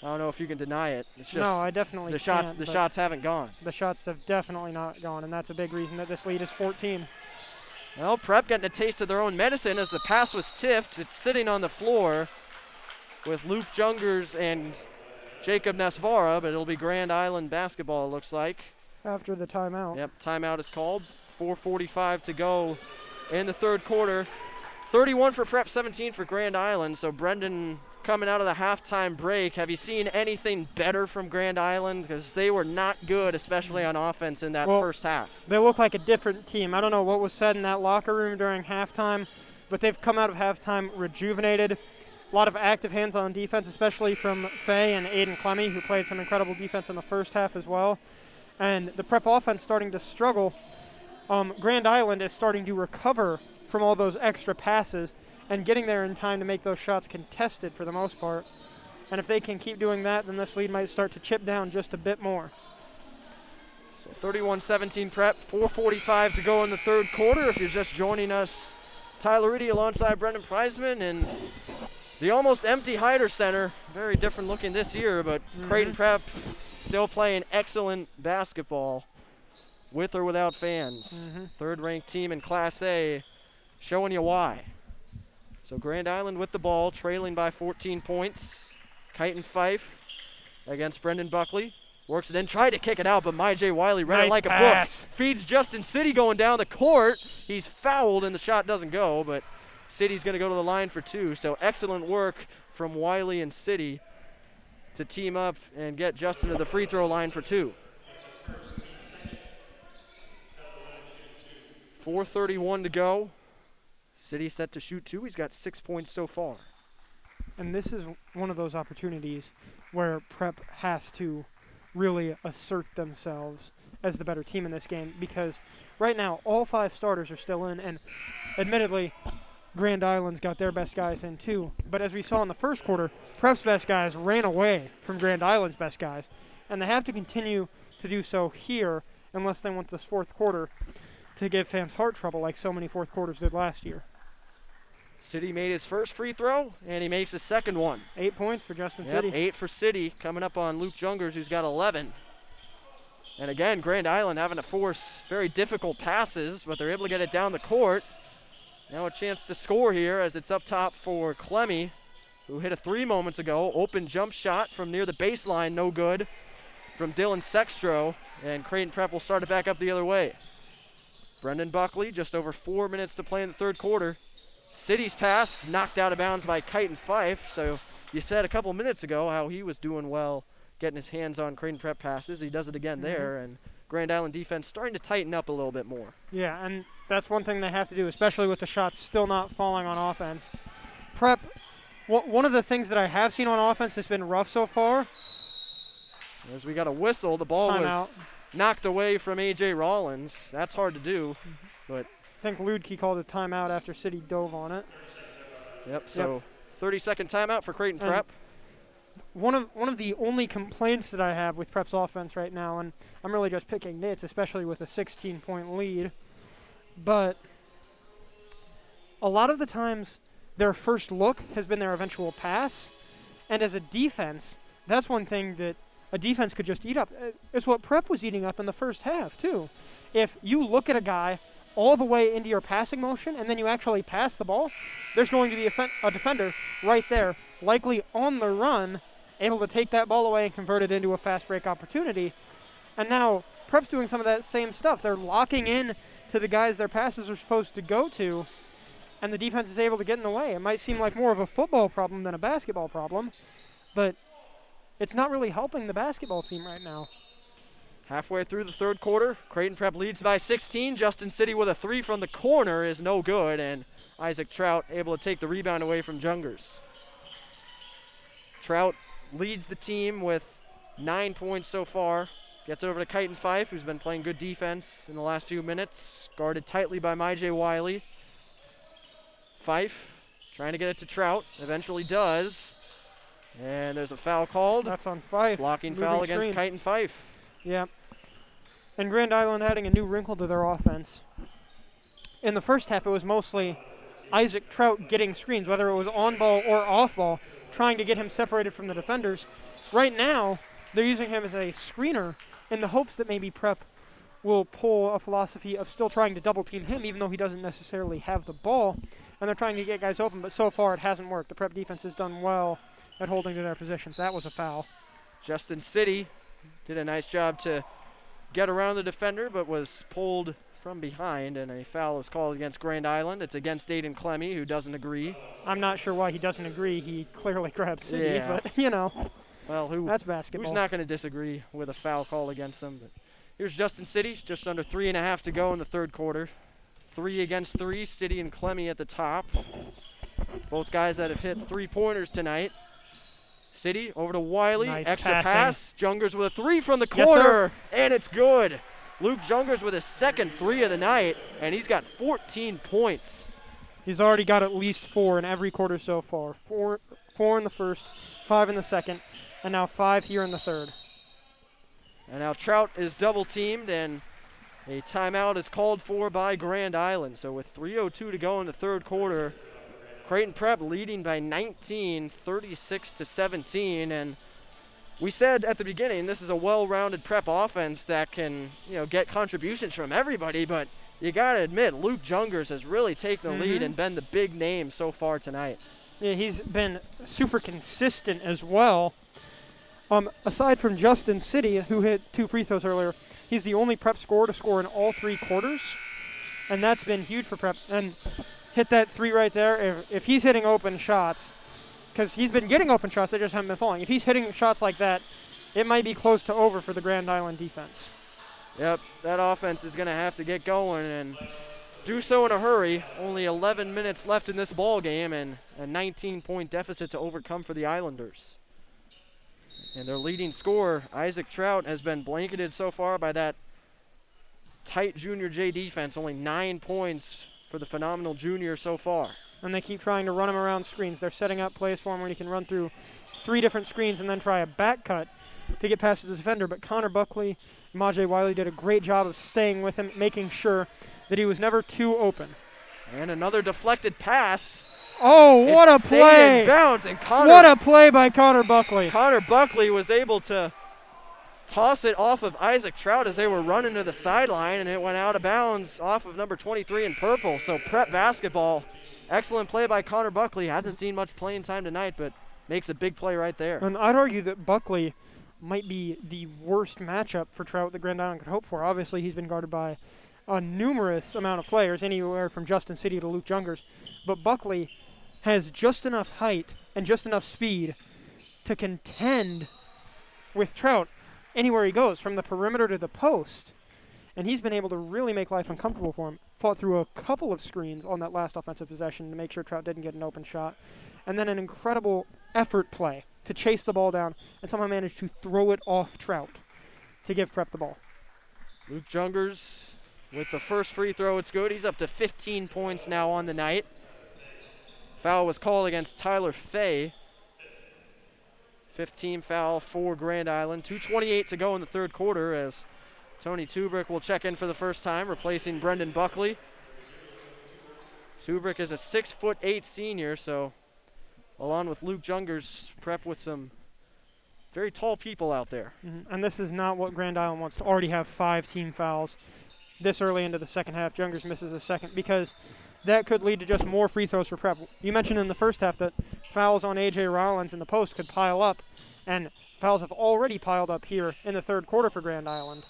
I don't know if you can deny it. It's just No, I definitely the can't. the but shots haven't gone. The shots have definitely not gone, and that's a big reason that this lead is 14. Well, Prep getting a taste of their own medicine as the pass was tipped. It's sitting on the floor with Luke Jungers and Jacob Nesvara, but it'll be Grand Island basketball, it looks like. After the timeout. Yep, timeout is called. 4:45 to go in the third quarter. 31 for Prep, 17 for Grand Island. So Brendan, coming out of the halftime break, have you seen anything better from Grand Island? Because they were not good, especially on offense in that first half. They look like a different team. I don't know what was said in that locker room during halftime, but they've come out of halftime rejuvenated. A lot of active hands-on defense, especially from Faye and Aiden Clemmy, who played some incredible defense in the first half as well. And the Prep offense starting to struggle. Grand Island is starting to recover from all those extra passes and getting there in time to make those shots contested for the most part. And if they can keep doing that, then this lead might start to chip down just a bit more. So 31-17 Prep, 4:45 to go in the third quarter. If you're just joining us, Tyler Riddy alongside Brendan Preisman and the almost empty Hyder Center. Very different looking this year, but Creighton Prep still playing excellent basketball with or without fans. Third-ranked team in Class A, showing you why. So Grand Island with the ball, trailing by 14 points. Kyton Fife against Brendan Buckley. Works it in, tried to kick it out, but MyJ Wiley read it like a book. Feeds Justin City going down the court. He's fouled, and the shot doesn't go, but City's going to go to the line for two. So excellent work from Wiley and City to team up and get Justin to the free throw line for two. 4:31 to go. City set to shoot two. He's got 6 points so far. And this is one of those opportunities where Prep has to really assert themselves as the better team in this game, because right now all 5 starters are still in, and admittedly Grand Island's got their best guys in too. But as we saw in the first quarter, Prep's best guys ran away from Grand Island's best guys, and they have to continue to do so here unless they want this fourth quarter to give fans heart trouble like so many fourth quarters did last year. City made his first free throw, and he makes his second one. 8 points for Justin Yep, City. 8 for City, coming up on Luke Jungers, who's got 11. And again, Grand Island having to force very difficult passes, but they're able to get it down the court. Now a chance to score here as it's up top for Clemmy, who hit a 3 moments ago. Open jump shot from near the baseline, no good, from Dylan Sextro, and Creighton Prep will start it back up the other way. Brendan Buckley, just over 4 minutes to play in the third quarter. City's pass knocked out of bounds by Kyton Fife. So you said a couple minutes ago how he was doing well getting his hands on Creighton Prep passes. He does it again there, and Grand Island defense starting to tighten up a little bit more. Yeah, and that's one thing they have to do, especially with the shots still not falling on offense. Prep, one of the things that I have seen on offense that's been rough so far. As we got a whistle, the ball was knocked away from A.J. Rollins. That's hard to do, but I think Ludke called a timeout after City dove on it. Yep, so 30-second timeout for Creighton Prep. One of the only complaints that I have with Prep's offense right now, and I'm really just picking nits, especially with a 16-point lead, but a lot of the times their first look has been their eventual pass, and as a defense, that's one thing that a defense could just eat up. It's what Prep was eating up in the first half, too. If you look at a guy all the way into your passing motion and then you actually pass the ball, there's going to be a defender right there, likely on the run, able to take that ball away and convert it into a fast break opportunity. And now Prep's doing some of that same stuff. They're locking in to the guys their passes are supposed to go to, and the defense is able to get in the way. It might seem like more of a football problem than a basketball problem, but it's not really helping the basketball team right now. Halfway through the third quarter, Creighton Prep leads by 16. Justin City with a 3 from the corner is no good, and Isaac Trout able to take the rebound away from Jungers. Trout leads the team with 9 points so far. Gets over to Kyton Fife, who's been playing good defense in the last few minutes. Guarded tightly by MyJ Wiley. Fife trying to get it to Trout. Eventually does. And there's a foul called. That's on Fife. Blocking foul against screen. Kyton Fife. Yeah. And Grand Island adding a new wrinkle to their offense. In the first half, it was mostly Isaac Trout getting screens, whether it was on ball or off ball, trying to get him separated from the defenders. Right now, they're using him as a screener in the hopes that maybe Prep will pull a philosophy of still trying to double team him, even though he doesn't necessarily have the ball, and they're trying to get guys open, but so far it hasn't worked. The Prep defense has done well at holding to their positions. That was a foul. Justin City did a nice job to get around the defender, but was pulled from behind, and a foul is called against Grand Island. It's against Aiden Clemmy, who doesn't agree. I'm not sure why he doesn't agree. He clearly grabbed City, Yeah. but, you know, Well, that's basketball. who's not going to disagree with a foul call against them? But here's Justin City, just under 3.5 to go in the third quarter. 3 against 3, City and Clemmy at the top. Both guys that have hit three-pointers tonight. City over to Wiley, Nice extra passing. pass. Jungers with a 3 from the Yes, corner, sir. and it's good. Luke Jungers with his second 3 of the night, and he's got 14 points. He's already got at least 4 in every quarter so far. Four in the first, 5 in the second, and now 5 here in the third. And now Trout is double teamed, and a timeout is called for by Grand Island. So with 3:02 to go in the third quarter, Creighton Prep leading by 19, 36-17. And we said at the beginning, this is a well-rounded Prep offense that can, get contributions from everybody. But you got to admit, Luke Jungers has really taken the lead and been the big name so far tonight. Yeah, he's been super consistent as well. Aside from Justin City, who hit 2 free throws earlier, he's the only Prep scorer to score in all 3 quarters, and that's been huge for Prep. And hit that 3 right there. If he's hitting open shots, because he's been getting open shots, they just haven't been falling. If he's hitting shots like that, it might be close to over for the Grand Island defense. Yep, that offense is going to have to get going and do so in a hurry. Only 11 minutes left in this ball game, and a 19-point deficit to overcome for the Islanders. And their leading scorer, Isaac Trout, has been blanketed so far by that tight Junior J defense. Only 9 points for the phenomenal junior so far. And they keep trying to run him around screens. They're setting up plays for him where he can run through 3 different screens and then try a back cut to get past the defender. But Connor Buckley, Majay Wiley did a great job of staying with him, making sure that he was never too open. And another deflected pass. Oh, what a stayed play! in bounds, and What a play by Connor Buckley. Connor Buckley was able to toss it off of Isaac Trout as they were running to the sideline, and it went out of bounds off of number 23 in purple. So Prep basketball, excellent play by Connor Buckley. Hasn't seen much playing time tonight, but makes a big play right there. And I'd argue that Buckley might be the worst matchup for Trout that Grand Island could hope for. Obviously, he's been guarded by a numerous amount of players, anywhere from Justin City to Luke Jungers. But Buckley has just enough height and just enough speed to contend with Trout anywhere he goes, from the perimeter to the post. And he's been able to really make life uncomfortable for him. Fought through a couple of screens on that last offensive possession to make sure Trout didn't get an open shot. And then an incredible effort play to chase the ball down and somehow manage to throw it off Trout to give Prep the ball. Luke Jungers with the first free throw. It's good. He's up to 15 points now on the night. Foul was called against Tyler Fay. 15 foul for Grand Island. 2:28 to go in the third quarter as Tony Tubrick will check in for the first time, replacing Brendan Buckley. Tubrick is a 6'8" senior, so along with Luke Jungers, Prep with some very tall people out there. And this is not what Grand Island wants to already have 5 team fouls this early into the second half. Jungers misses a second because that could lead to just more free throws for Prep. You mentioned in the first half that fouls on A.J. Rollins in the post could pile up, and fouls have already piled up here in the third quarter for Grand Island.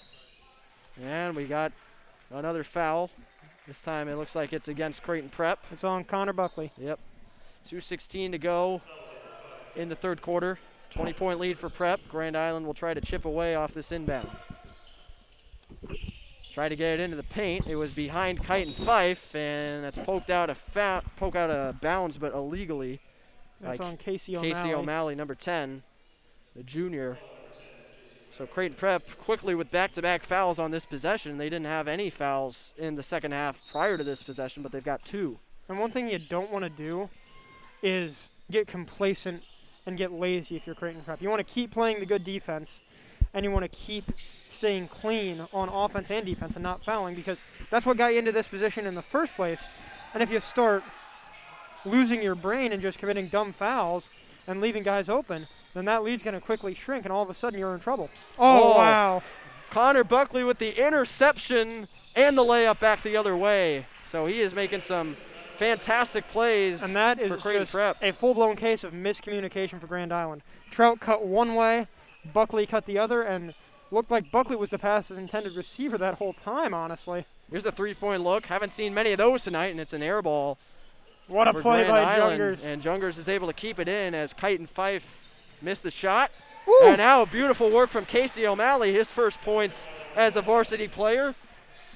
And we got another foul. This time it looks like it's against Creighton Prep. It's on Connor Buckley. Yep. 2:16 to go in the third quarter. 20-point lead for Prep. Grand Island will try to chip away off this inbound. Try to get it into the paint. It was behind Kite and Fife, and that's poked out of bounds, but illegally. That's on Casey O'Malley, number 10, the junior. So Creighton Prep quickly with back-to-back fouls on this possession. They didn't have any fouls in the second half prior to this possession, but they've got 2. And one thing you don't want to do is get complacent and get lazy if you're Creighton Prep. You want to keep playing the good defense and you want to keep staying clean on offense and defense and not fouling, because that's what got you into this position in the first place. And if you start losing your brain and just committing dumb fouls and leaving guys open, then that lead's going to quickly shrink, and all of a sudden you're in trouble. Oh, wow. Connor Buckley with the interception and the layup back the other way. So he is making some fantastic plays. And that is just a full-blown case of miscommunication for Grand Island. Trout cut one way, Buckley cut the other, and looked like Buckley was the pass's intended receiver that whole time, honestly. Here's a three-point look. Haven't seen many of those tonight, and it's an air ball. What a play by Jungers. And Jungers is able to keep it in as Kite and Fife missed the shot. Woo! And now beautiful work from Casey O'Malley, his first points as a varsity player.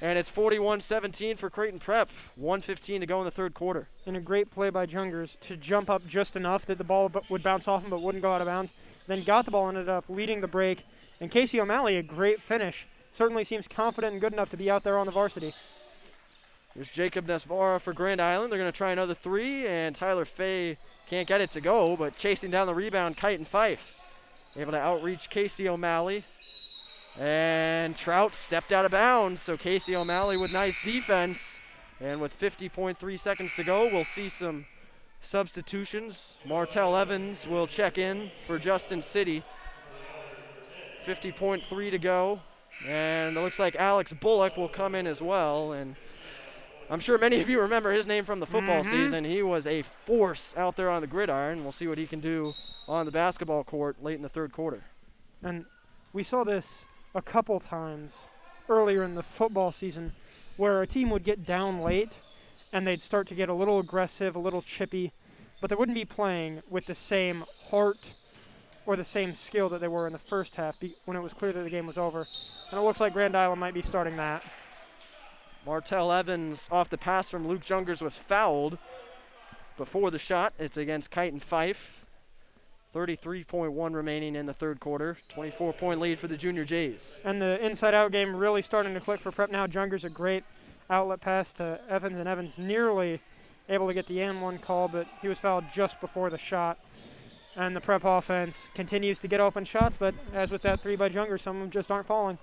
And it's 41-17 for Creighton Prep. 1:15 to go in the third quarter. And a great play by Jungers to jump up just enough that the ball would bounce off him but wouldn't go out of bounds. Then got the ball and ended up leading the break. And Casey O'Malley, a great finish. Certainly seems confident and good enough to be out there on the varsity. Here's Jacob Nesvara for Grand Island. They're going to try another three, and Tyler Fay can't get it to go, but chasing down the rebound, Kite and Fife. Able to outreach Casey O'Malley. And Trout stepped out of bounds, so Casey O'Malley with nice defense. And with 50.3 seconds to go, we'll see some substitutions. Martell Evans will check in for Justin City. 50.3 to go. And it looks like Alex Bullock will come in as well. And I'm sure many of you remember his name from the football season. He was a force out there on the gridiron. We'll see what he can do on the basketball court late in the third quarter. And we saw this a couple times earlier in the football season where a team would get down late and they'd start to get a little aggressive, a little chippy, but they wouldn't be playing with the same heart or the same skill that they were in the first half when it was clear that the game was over. And it looks like Grand Island might be starting that. Martell Evans off the pass from Luke Jungers was fouled before the shot. It's against Kite and Fife. 33.1 remaining in the third quarter. 24-point lead for the Junior Jays. And the inside-out game really starting to click for Prep now. Jungers a great outlet pass to Evans, and Evans nearly able to get the and-one call, but he was fouled just before the shot. And the Prep offense continues to get open shots, but as with that three by Jungers, some of them just aren't falling.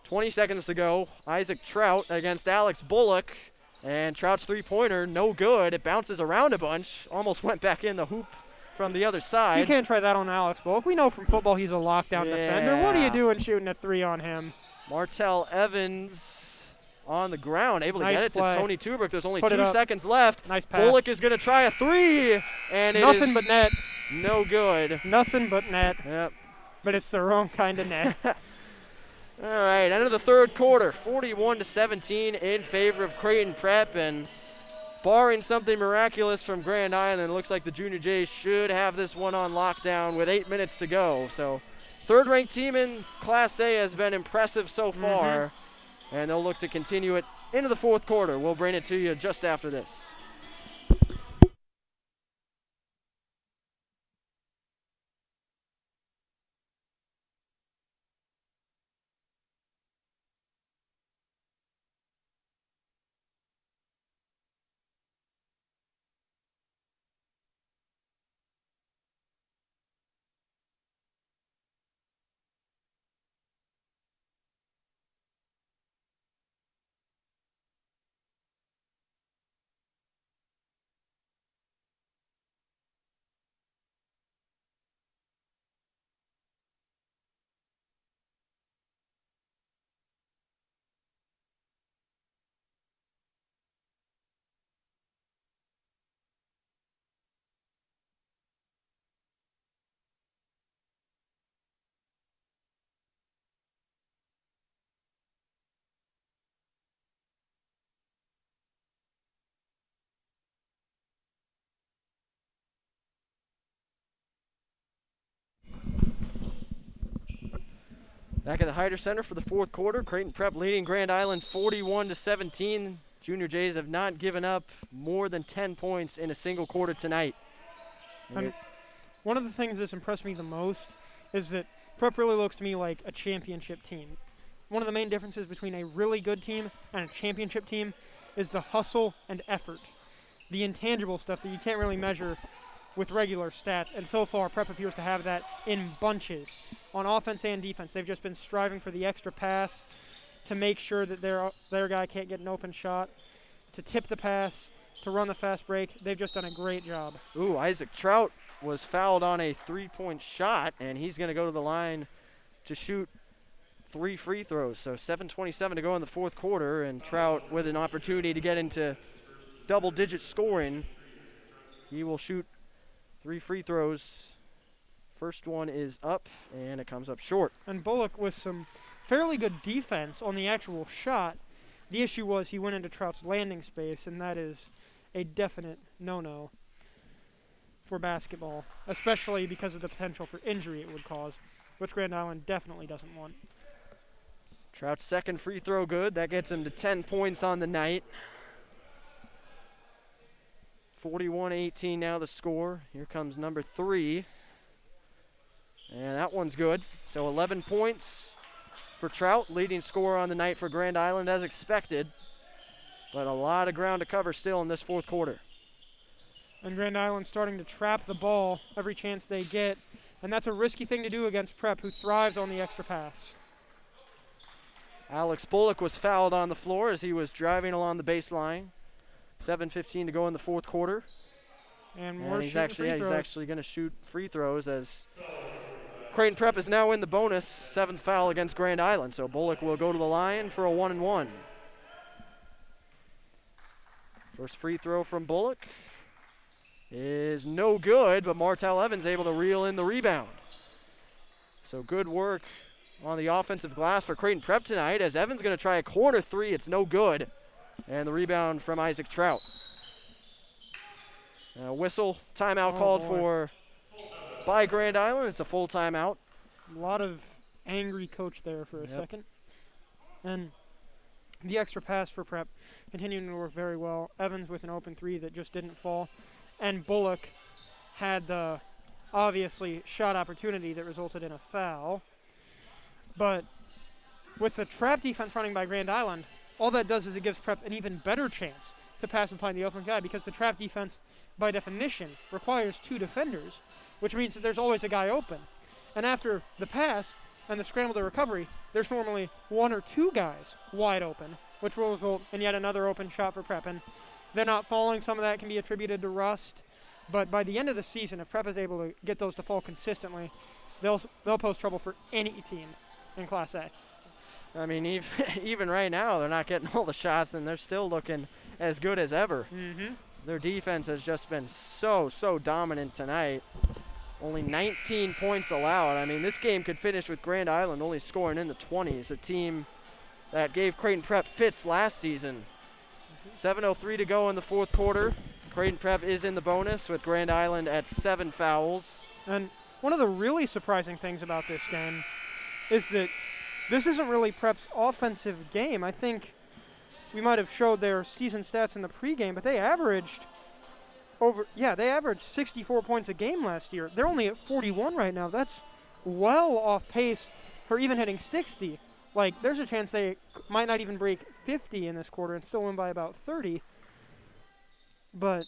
20 seconds to go. Isaac Trout against Alex Bullock. And Trout's three-pointer, no good. It bounces around a bunch. Almost went back in the hoop from the other side. You can't try that on Alex Bullock. We know from football he's a lockdown defender. What are you doing shooting a three on him? Martell Evans on the ground, able to get it to Tony Tubrick. There's only 2 seconds left. Nice pass. Bullock is going to try a three. And nothing but net. No good. Nothing but net. Yep. But it's the wrong kind of net. All right, end of the third quarter, 41-17 in favor of Creighton Prep, and barring something miraculous from Grand Island, it looks like the Junior Jays should have this one on lockdown with 8 minutes to go. So, third-ranked team in Class A has been impressive so far, and they'll look to continue it into the fourth quarter. We'll bring it to you just after this. Back at the Hyder Center for the fourth quarter, Creighton Prep leading Grand Island 41-17. Junior Jays have not given up more than 10 points in a single quarter tonight. And one of the things that's impressed me the most is that Prep really looks to me like a championship team. One of the main differences between a really good team and a championship team is the hustle and effort. The intangible stuff that you can't really measure with regular stats, and so far Prep appears to have that in bunches. On offense and defense, they've just been striving for the extra pass to make sure that their guy can't get an open shot, to tip the pass, to run the fast break. They've just done a great job. Ooh, Isaac Trout was fouled on a three-point shot, and he's going to go to the line to shoot 3 free throws. So 7:27 to go in the fourth quarter, and Trout with an opportunity to get into double-digit scoring. He will shoot 3 free throws. First one is up, and it comes up short. And Bullock with some fairly good defense on the actual shot. The issue was he went into Trout's landing space, and that is a definite no-no for basketball, especially because of the potential for injury it would cause, which Grand Island definitely doesn't want. Trout's second free throw good. That gets him to 10 points on the night. 41-18 now the score. Here comes number 3. And that one's good. So 11 points for Trout, leading scorer on the night for Grand Island as expected. But a lot of ground to cover still in this fourth quarter. And Grand Island starting to trap the ball every chance they get. And that's a risky thing to do against Prep, who thrives on the extra pass. Alex Bullock was fouled on the floor as he was driving along the baseline. 7:15 to go in the fourth quarter. And more he's shooting free throws. actually going to shoot free throws as Creighton Prep is now in the bonus. 7th foul against Grand Island. So Bullock will go to the line for a 1-and-1. First free throw from Bullock is no good, but Martell Evans able to reel in the rebound. So good work on the offensive glass for Creighton Prep tonight, as Evans going to try a corner 3. It's no good. And the rebound from Isaac Trout. Whistle, timeout called for by Grand Island. It's a full timeout. A lot of angry coach there for a second. And the extra pass for Prep continuing to work very well. Evans with an open 3 that just didn't fall. And Bullock had the obviously shot opportunity that resulted in a foul. But with the trap defense running by Grand Island, all that does is it gives Prep an even better chance to pass and find the open guy, because the trap defense, by definition, requires 2 defenders, which means that there's always a guy open. And after the pass and the scramble to recovery, there's normally 1 or 2 guys wide open, which will result in yet another open shot for Prep. And they're not falling. Some of that can be attributed to rust. But by the end of the season, if Prep is able to get those to fall consistently, they'll pose trouble for any team in Class A. I mean, even right now, they're not getting all the shots, and they're still looking as good as ever. Their defense has just been so dominant tonight. Only 19 points allowed. I mean, this game could finish with Grand Island only scoring in the 20s, a team that gave Creighton Prep fits last season. 7:03 to go in the fourth quarter. Creighton Prep is in the bonus with Grand Island at 7 fouls. And one of the really surprising things about this game is that this isn't really Prep's offensive game. I think we might have showed their season stats in the pregame, but they averaged 64 points a game last year. They're only at 41 right now. That's well off pace for even hitting 60. Like, there's a chance they might not even break 50 in this quarter and still win by about 30. But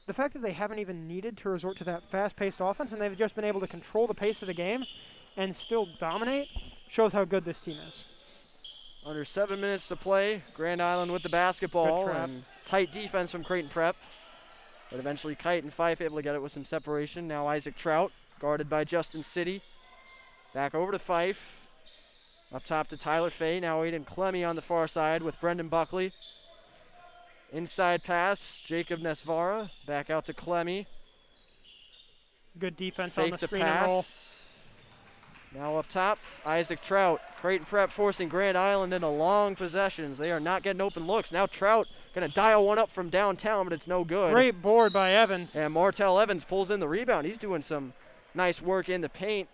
the fact that they haven't even needed to resort to that fast-paced offense, and they've just been able to control the pace of the game and still dominate, shows how good this team is. Under 7 minutes to play. Grand Island with the basketball, and tight defense from Creighton Prep. But eventually Kite and Fife able to get it with some separation. Now Isaac Trout, guarded by Justin City. Back over to Fife. Up top to Tyler Fay. Now Aiden Clemmy on the far side with Brendan Buckley. Inside pass, Jacob Nesvara. Back out to Clemmy. Good defense Fake on the screen pass. and roll. Now up top, Isaac Trout. Creighton Prep forcing Grand Island into long possessions. They are not getting open looks. Now Trout going to dial one up from downtown, but it's no good. Great board by Evans. And Martell Evans pulls in the rebound. He's doing some nice work in the paint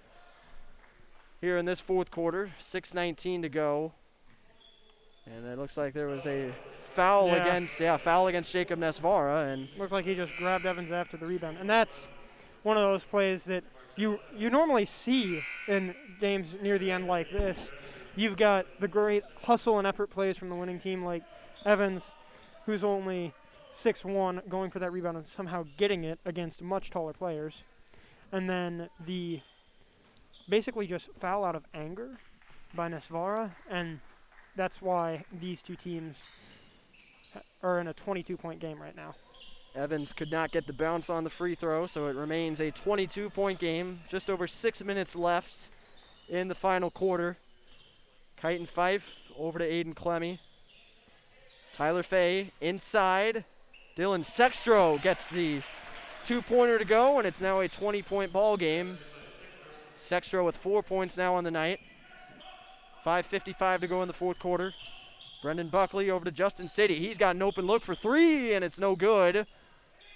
here in this fourth quarter. 6:19 to go. And it looks like there was a foul against Jacob Nesvara. And looked like he just grabbed Evans after the rebound. And that's one of those plays that you normally see in games near the end like this. You've got the great hustle and effort plays from the winning team like Evans, who's only 6'1", going for that rebound and somehow getting it against much taller players. And then the basically just foul out of anger by Nesvara, and that's why these two teams are in a 22-point game right now. Evans could not get the bounce on the free throw, so it remains a 22-point game. Just over 6 minutes left in the final quarter. Kite and Fife over to Aiden Clemmy. Tyler Fay inside. Dylan Sextro gets the two-pointer to go, and it's now a 20-point ball game. Sextro with 4 points now on the night. 5:55 to go in the fourth quarter. Brendan Buckley over to Justin City. He's got an open look for three, and it's no good.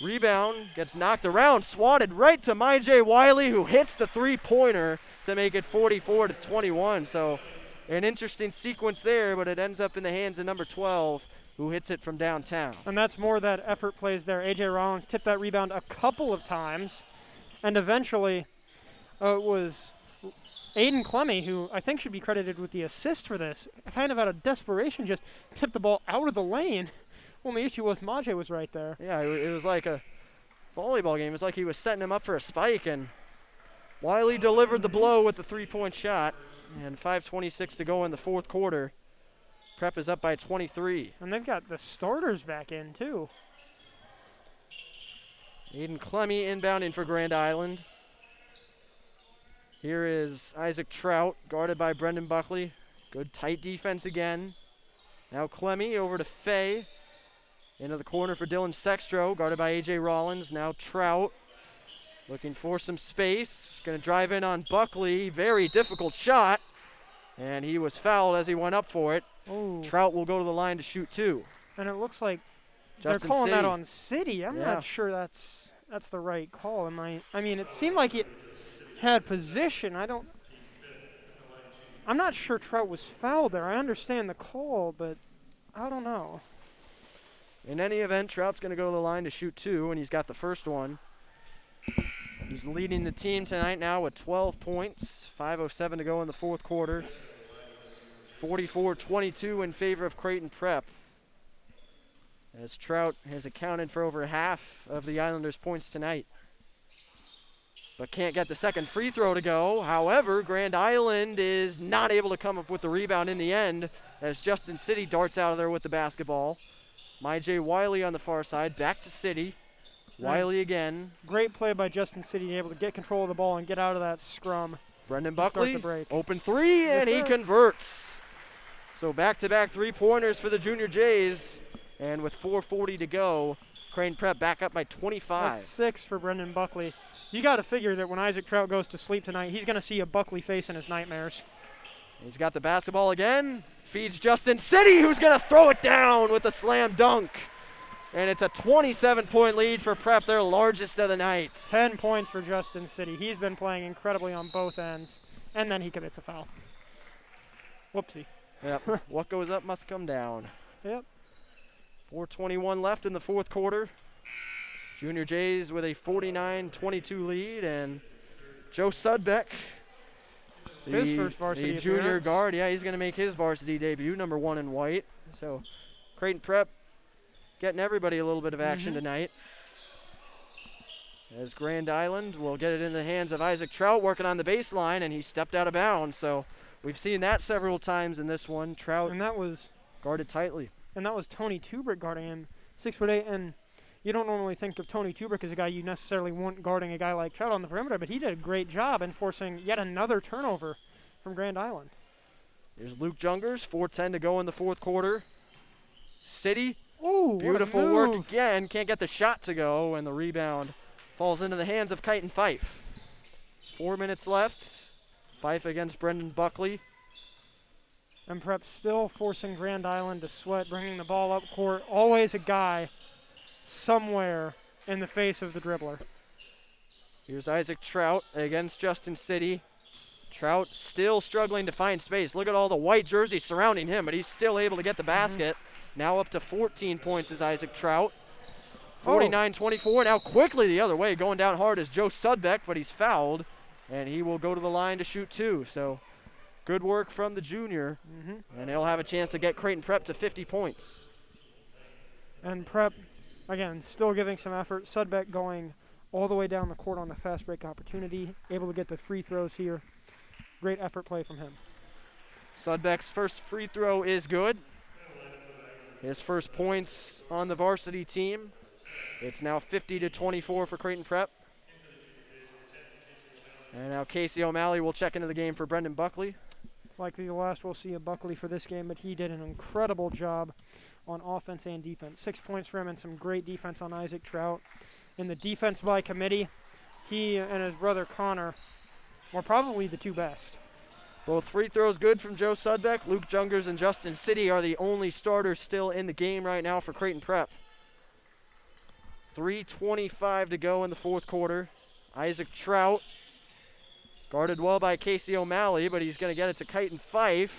Rebound gets knocked around, swatted right to J. Wiley, who hits the three-pointer to make it 44-21. So an interesting sequence there, but it ends up in the hands of number 12, who hits it from downtown. And that's more that effort plays there. A.J. Rollins tipped that rebound a couple of times, and eventually it was Aiden Clemmy, who I think should be credited with the assist for this, kind of out of desperation just tipped the ball out of the lane. Only issue was Maje was right there. Yeah, it was like a volleyball game. It was like he was setting him up for a spike, and Wiley delivered the blow with the three-point shot, and 5:26 to go in the fourth quarter. Prep is up by 23. And they've got the starters back in, too. Aiden Clemmy inbounding for Grand Island. Here is Isaac Trout, guarded by Brendan Buckley. Good tight defense again. Now Clemmy over to Fay. Into the corner for Dylan Sextro, guarded by A.J. Rollins. Now Trout looking for some space. Going to drive in on Buckley. Very difficult shot. And he was fouled as he went up for it. Ooh. Trout will go to the line to shoot two. And it looks like Justin they're calling that City. on City. I'm not sure that's the right call. I mean, it seemed like it had position. I'm not sure Trout was fouled there. I understand the call, but I don't know. In any event, Trout's going to go to the line to shoot two, and he's got the first one. He's leading the team tonight now with 12 points. 5:07 to go in the fourth quarter. 44-22 in favor of Creighton Prep, as Trout has accounted for over half of the Islanders' points tonight. But can't get the second free throw to go. However, Grand Island is not able to come up with the rebound in the end, as Justin City darts out of there with the basketball. J. Wiley on the far side, back to City. Wiley again. Great play by Justin City, able to get control of the ball and get out of that scrum. Brendan Start Buckley, the break. open three, and he converts. So back-to-back three-pointers for the Junior Jays. And with 4:40 to go, Creighton Prep back up by 25. That's 6 for Brendan Buckley. You got to figure that when Isaac Trout goes to sleep tonight, he's going to see a Buckley face in his nightmares. He's got the basketball again. Feeds Justin City, who's going to throw it down with a slam dunk. And it's a 27-point lead for Prep, their largest of the night. 10 points for Justin City. He's been playing incredibly on both ends. And then he commits a foul. Whoopsie. Yep. What goes up must come down. Yep. 4:21 left in the fourth quarter. Junior Jays with a 49-22 lead, and Joe Sudbeck, his first varsity the junior appearance. guard, he's going to make his varsity debut, number 1 in white. So Creighton Prep getting everybody a little bit of action tonight. As Grand Island will get it in the hands of Isaac Trout, working on the baseline, and he stepped out of bounds. So we've seen that several times in this one. Trout And that was guarded tightly. And that was Tony Tubrick guarding him, 6'8", and you don't normally think of Tony Tubrick as a guy you necessarily want guarding a guy like Trout on the perimeter, but he did a great job in forcing yet another turnover from Grand Island. Here's Luke Jungers, 4:10 to go in the fourth quarter. City, Ooh, beautiful work again, can't get the shot to go, and the rebound falls into the hands of Kite and Fife. 4 minutes left. Fife against Brendan Buckley. And Prep still forcing Grand Island to sweat, bringing the ball up court. Always a guy somewhere in the face of the dribbler. Here's Isaac Trout against Justin City. Trout still struggling to find space. Look at all the white jerseys surrounding him, but he's still able to get the basket. Now up to 14 points is Isaac Trout. 49-24. Now quickly the other way. Going down hard is Joe Sudbeck, but he's fouled, and he will go to the line to shoot two. So good work from the junior, and he'll have a chance to get Creighton Prep to 50 points. And Prep, Again, still giving some effort. Sudbeck going all the way down the court on the fast break opportunity, able to get the free throws here. Great effort play from him. Sudbeck's first free throw is good. His first points on the varsity team. It's now 50-24 for Creighton Prep. And now Casey O'Malley will check into the game for Brendan Buckley. It's likely the last we'll see of Buckley for this game, but he did an incredible job on offense and defense. 6 points for him and some great defense on Isaac Trout. In the defense by committee, he and his brother Connor were probably the two best. Both free throws good from Joe Sudbeck. Luke Jungers and Justin City are the only starters still in the game right now for Creighton Prep. 3:25 to go in the fourth quarter. Isaac Trout guarded well by Casey O'Malley, but he's going to get it to Kitan Fife.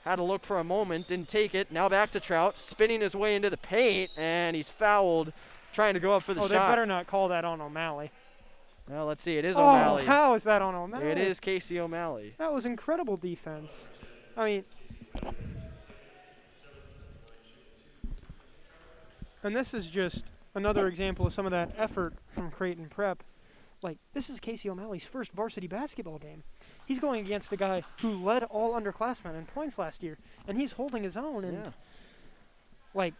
Had a look for a moment, didn't take it. Now back to Trout, spinning his way into the paint, and he's fouled, trying to go up for the shot. Oh, they better not call that on O'Malley. Well, let's see. It is O'Malley. Oh, how is that on O'Malley? It is Casey O'Malley. That was incredible defense. I mean, and this is just another example of some of that effort from Creighton Prep. Like, this is Casey O'Malley's first varsity basketball game. He's going against a guy who led all underclassmen in points last year, and he's holding his own. And like,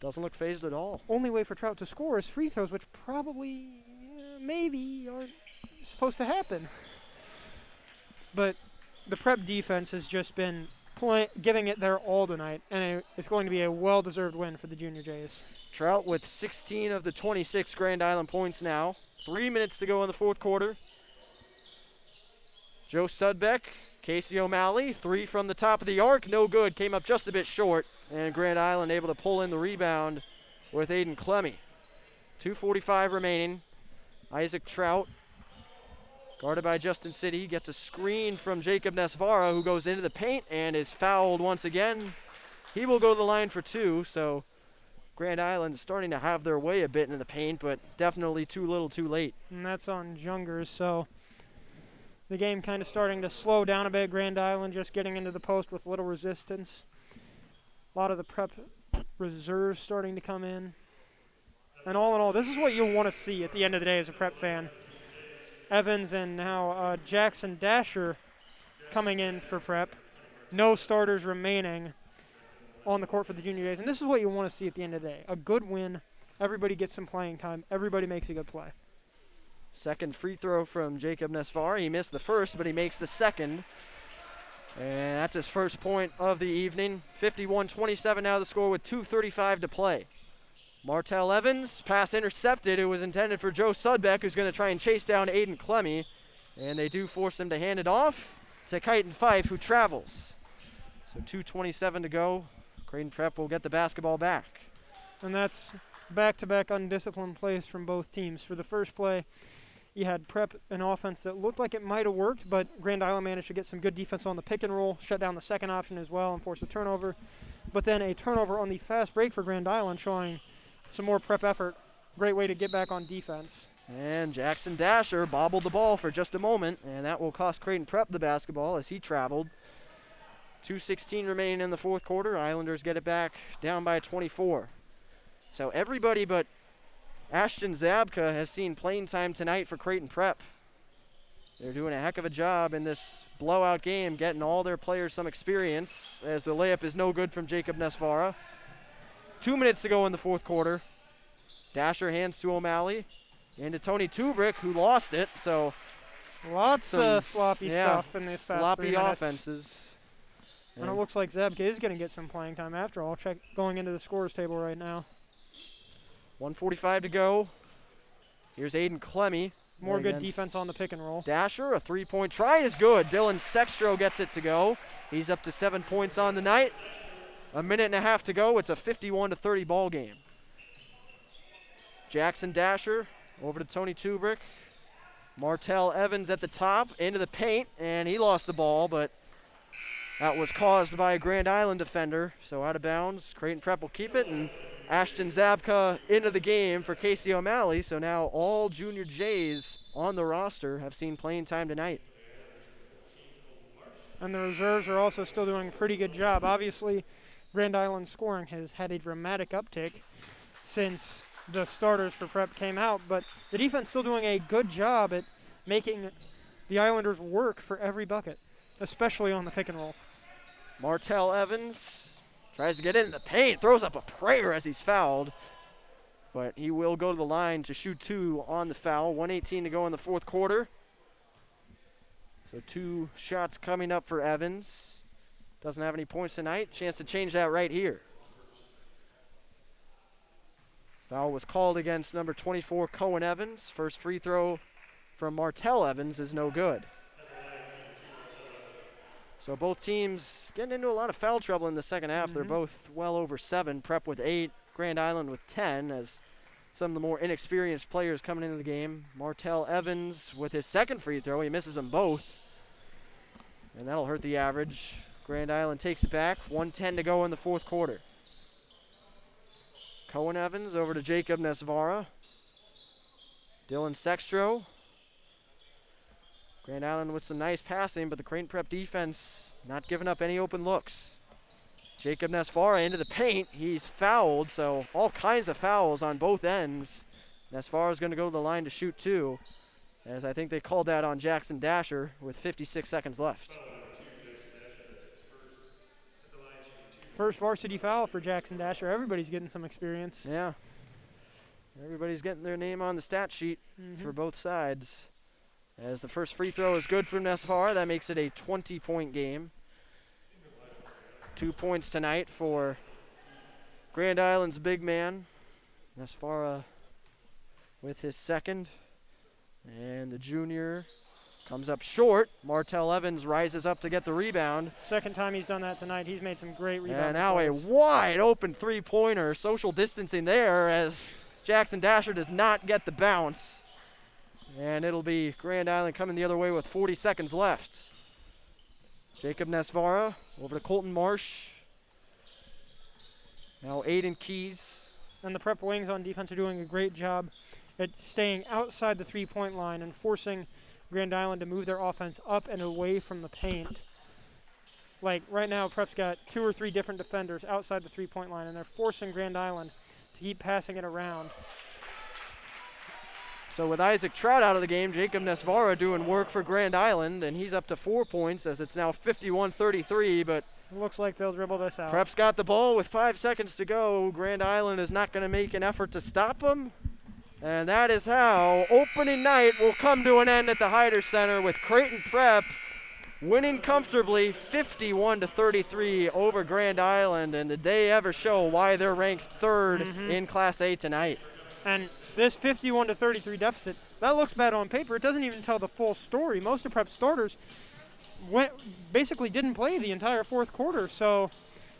doesn't look phased at all. Only way for Trout to score is free throws, which probably, maybe, are supposed to happen. But the Prep defense has just been giving it their all tonight, and it's going to be a well-deserved win for the Junior Jays. Trout with 16 of the 26 Grand Island points now. 3 minutes to go in the fourth quarter. Joe Sudbeck, Casey O'Malley, three from the top of the arc, no good, came up just a bit short, and Grand Island able to pull in the rebound with Aiden Clemmy. 2:45 remaining. Isaac Trout, guarded by Justin City, gets a screen from Jacob Nesvara, who goes into the paint and is fouled once again. He will go to the line for two, so Grand Island starting to have their way a bit in the paint, but definitely too little too late. And that's on Jungers, so the game kind of starting to slow down a bit. Grand Island just getting into the post with little resistance. A lot of the Prep reserves starting to come in. And all in all, this is what you'll want to see at the end of the day as a Prep fan. Evans and now Jackson Dasher coming in for Prep. No starters remaining on the court for the Junior Jays. And this is what you want to see at the end of the day. A good win. Everybody gets some playing time. Everybody makes a good play. Second free throw from Jacob Nesvar. He missed the first, but he makes the second. And that's his first point of the evening. 51-27 now the score with 2:35 to play. Martell Evans, pass intercepted. It was intended for Joe Sudbeck, who's going to try and chase down Aiden Clemmy. And they do force him to hand it off to Kitan Fife, who travels. So 2:27 to go. Creighton Prep will get the basketball back. And that's back-to-back undisciplined plays from both teams. For the first play, you had Prep an offense that looked like it might have worked, but Grand Island managed to get some good defense on the pick and roll, shut down the second option as well, and force a turnover. But then a turnover on the fast break for Grand Island, showing some more Prep effort. Great way to get back on defense. And Jackson Dasher bobbled the ball for just a moment, and that will cost Creighton Prep the basketball as he traveled. 2:16 remaining in the fourth quarter. Islanders get it back down by 24. So everybody but Ashton Zabka has seen playing time tonight for Creighton Prep. They're doing a heck of a job in this blowout game, getting all their players some experience, as the layup is no good from Jacob Nesvara. 2 minutes to go in the fourth quarter. Dasher hands to O'Malley, and to Tony Tubrick, who lost it. So lots of sloppy stuff in this fast sloppy 3 minutes. offenses. And it looks like Zabka is going to get some playing time after all. Check going into the scorers table right now. 1:45 to go. Here's Aiden Clemmy. More good defense on the pick and roll. Dasher, a three-point try is good. Dylan Sextro gets it to go. He's up to 7 points on the night. A minute and a half to go. It's a 51-30 ball game. Jackson Dasher over to Tony Tubrick. Martell Evans at the top, into the paint, and he lost the ball, but that was caused by a Grand Island defender. So out of bounds. Creighton Prep will keep it, and Ashton Zabka into the game for Casey O'Malley. So now all Junior Jays on the roster have seen playing time tonight. And the reserves are also still doing a pretty good job. Obviously, Grand Island scoring has had a dramatic uptick since the starters for Prep came out, but the defense still doing a good job at making the Islanders work for every bucket, especially on the pick and roll. Martell Evans tries to get in the paint, throws up a prayer as he's fouled, but he will go to the line to shoot 2 on the foul. 1:18 to go in the fourth quarter. So 2 shots coming up for Evans. Doesn't have any points tonight. Chance to change that right here. Foul was called against number 24, Cohen Evans. First free throw from Martell Evans is no good. So both teams getting into a lot of foul trouble in the second half. They're both well over 7. Prep with 8, Grand Island with 10, as some of the more inexperienced players coming into the game. Martell Evans with his second free throw. He misses them both, and that'll hurt the average. Grand Island takes it back. 1:10 to go in the fourth quarter. Cohen Evans over to Jacob Nesvara. Dylan Sextro. Grand Island with some nice passing, but the Creighton Prep defense not giving up any open looks. Jacob Nesvara into the paint. He's fouled, so all kinds of fouls on both ends. Nesvara's going to go to the line to shoot 2, as I think they called that on Jackson Dasher with 56 seconds left. First varsity foul for Jackson Dasher. Everybody's getting some experience. Yeah. Everybody's getting their name on the stat sheet for both sides. As the first free throw is good for Nesvara, that makes it a 20-point game. 2 points tonight for Grand Island's big man. Nesvara with his second. And the junior comes up short. Martell Evans rises up to get the rebound. Second time he's done that tonight. He's made some great rebounds. And now a wide open three-pointer. Social distancing there as Jackson Dasher does not get the bounce. And it'll be Grand Island coming the other way with 40 seconds left. Jacob Nesvara over to Colton Marsh. Now Aiden Keys. And the Prep wings on defense are doing a great job at staying outside the three-point line and forcing Grand Island to move their offense up and away from the paint. Like right now, Prep's got 2 or 3 different defenders outside the three-point line, and they're forcing Grand Island to keep passing it around. So with Isaac Trout out of the game, Jacob Nesvara doing work for Grand Island, and he's up to 4 points as it's now 51-33, but it looks like they'll dribble this out. Prep's got the ball with 5 seconds to go. Grand Island is not going to make an effort to stop them. And that is how opening night will come to an end at the Hyder Center with Creighton Prep winning comfortably 51-33 over Grand Island. And did they ever show why they're ranked 3rd in Class A tonight? And this 51-33 deficit, that looks bad on paper. It doesn't even tell the full story. Most of Prep's starters basically didn't play the entire fourth quarter. So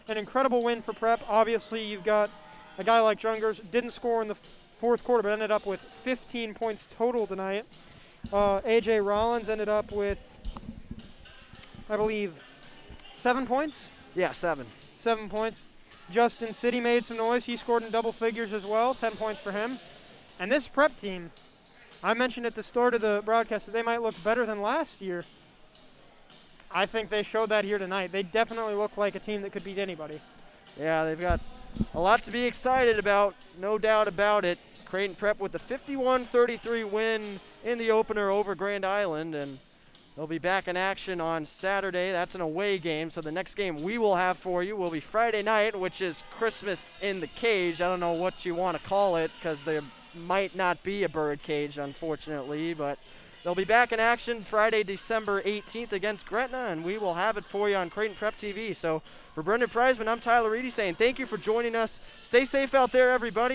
an incredible win for Prep. Obviously, you've got a guy like Jungers, didn't score in the fourth quarter, but ended up with 15 points total tonight. A.J. Rollins ended up with, I believe, 7 points? Yeah, 7. 7 points. Justin City made some noise. He scored in double figures as well, 10 points for him. And this Prep team, I mentioned at the start of the broadcast that they might look better than last year. I think they showed that here tonight. They definitely look like a team that could beat anybody. Yeah, they've got a lot to be excited about, no doubt about it. Creighton Prep with the 51-33 win in the opener over Grand Island, and they'll be back in action on Saturday. That's an away game, so the next game we will have for you will be Friday night, which is Christmas in the Cage. I don't know what you want to call it because there might not be a bird cage, unfortunately, but they'll be back in action Friday, December 18th against Gretna, and we will have it for you on Creighton Prep TV. So for Brendan Preisman, I'm Tyler Reedy saying thank you for joining us. Stay safe out there, everybody.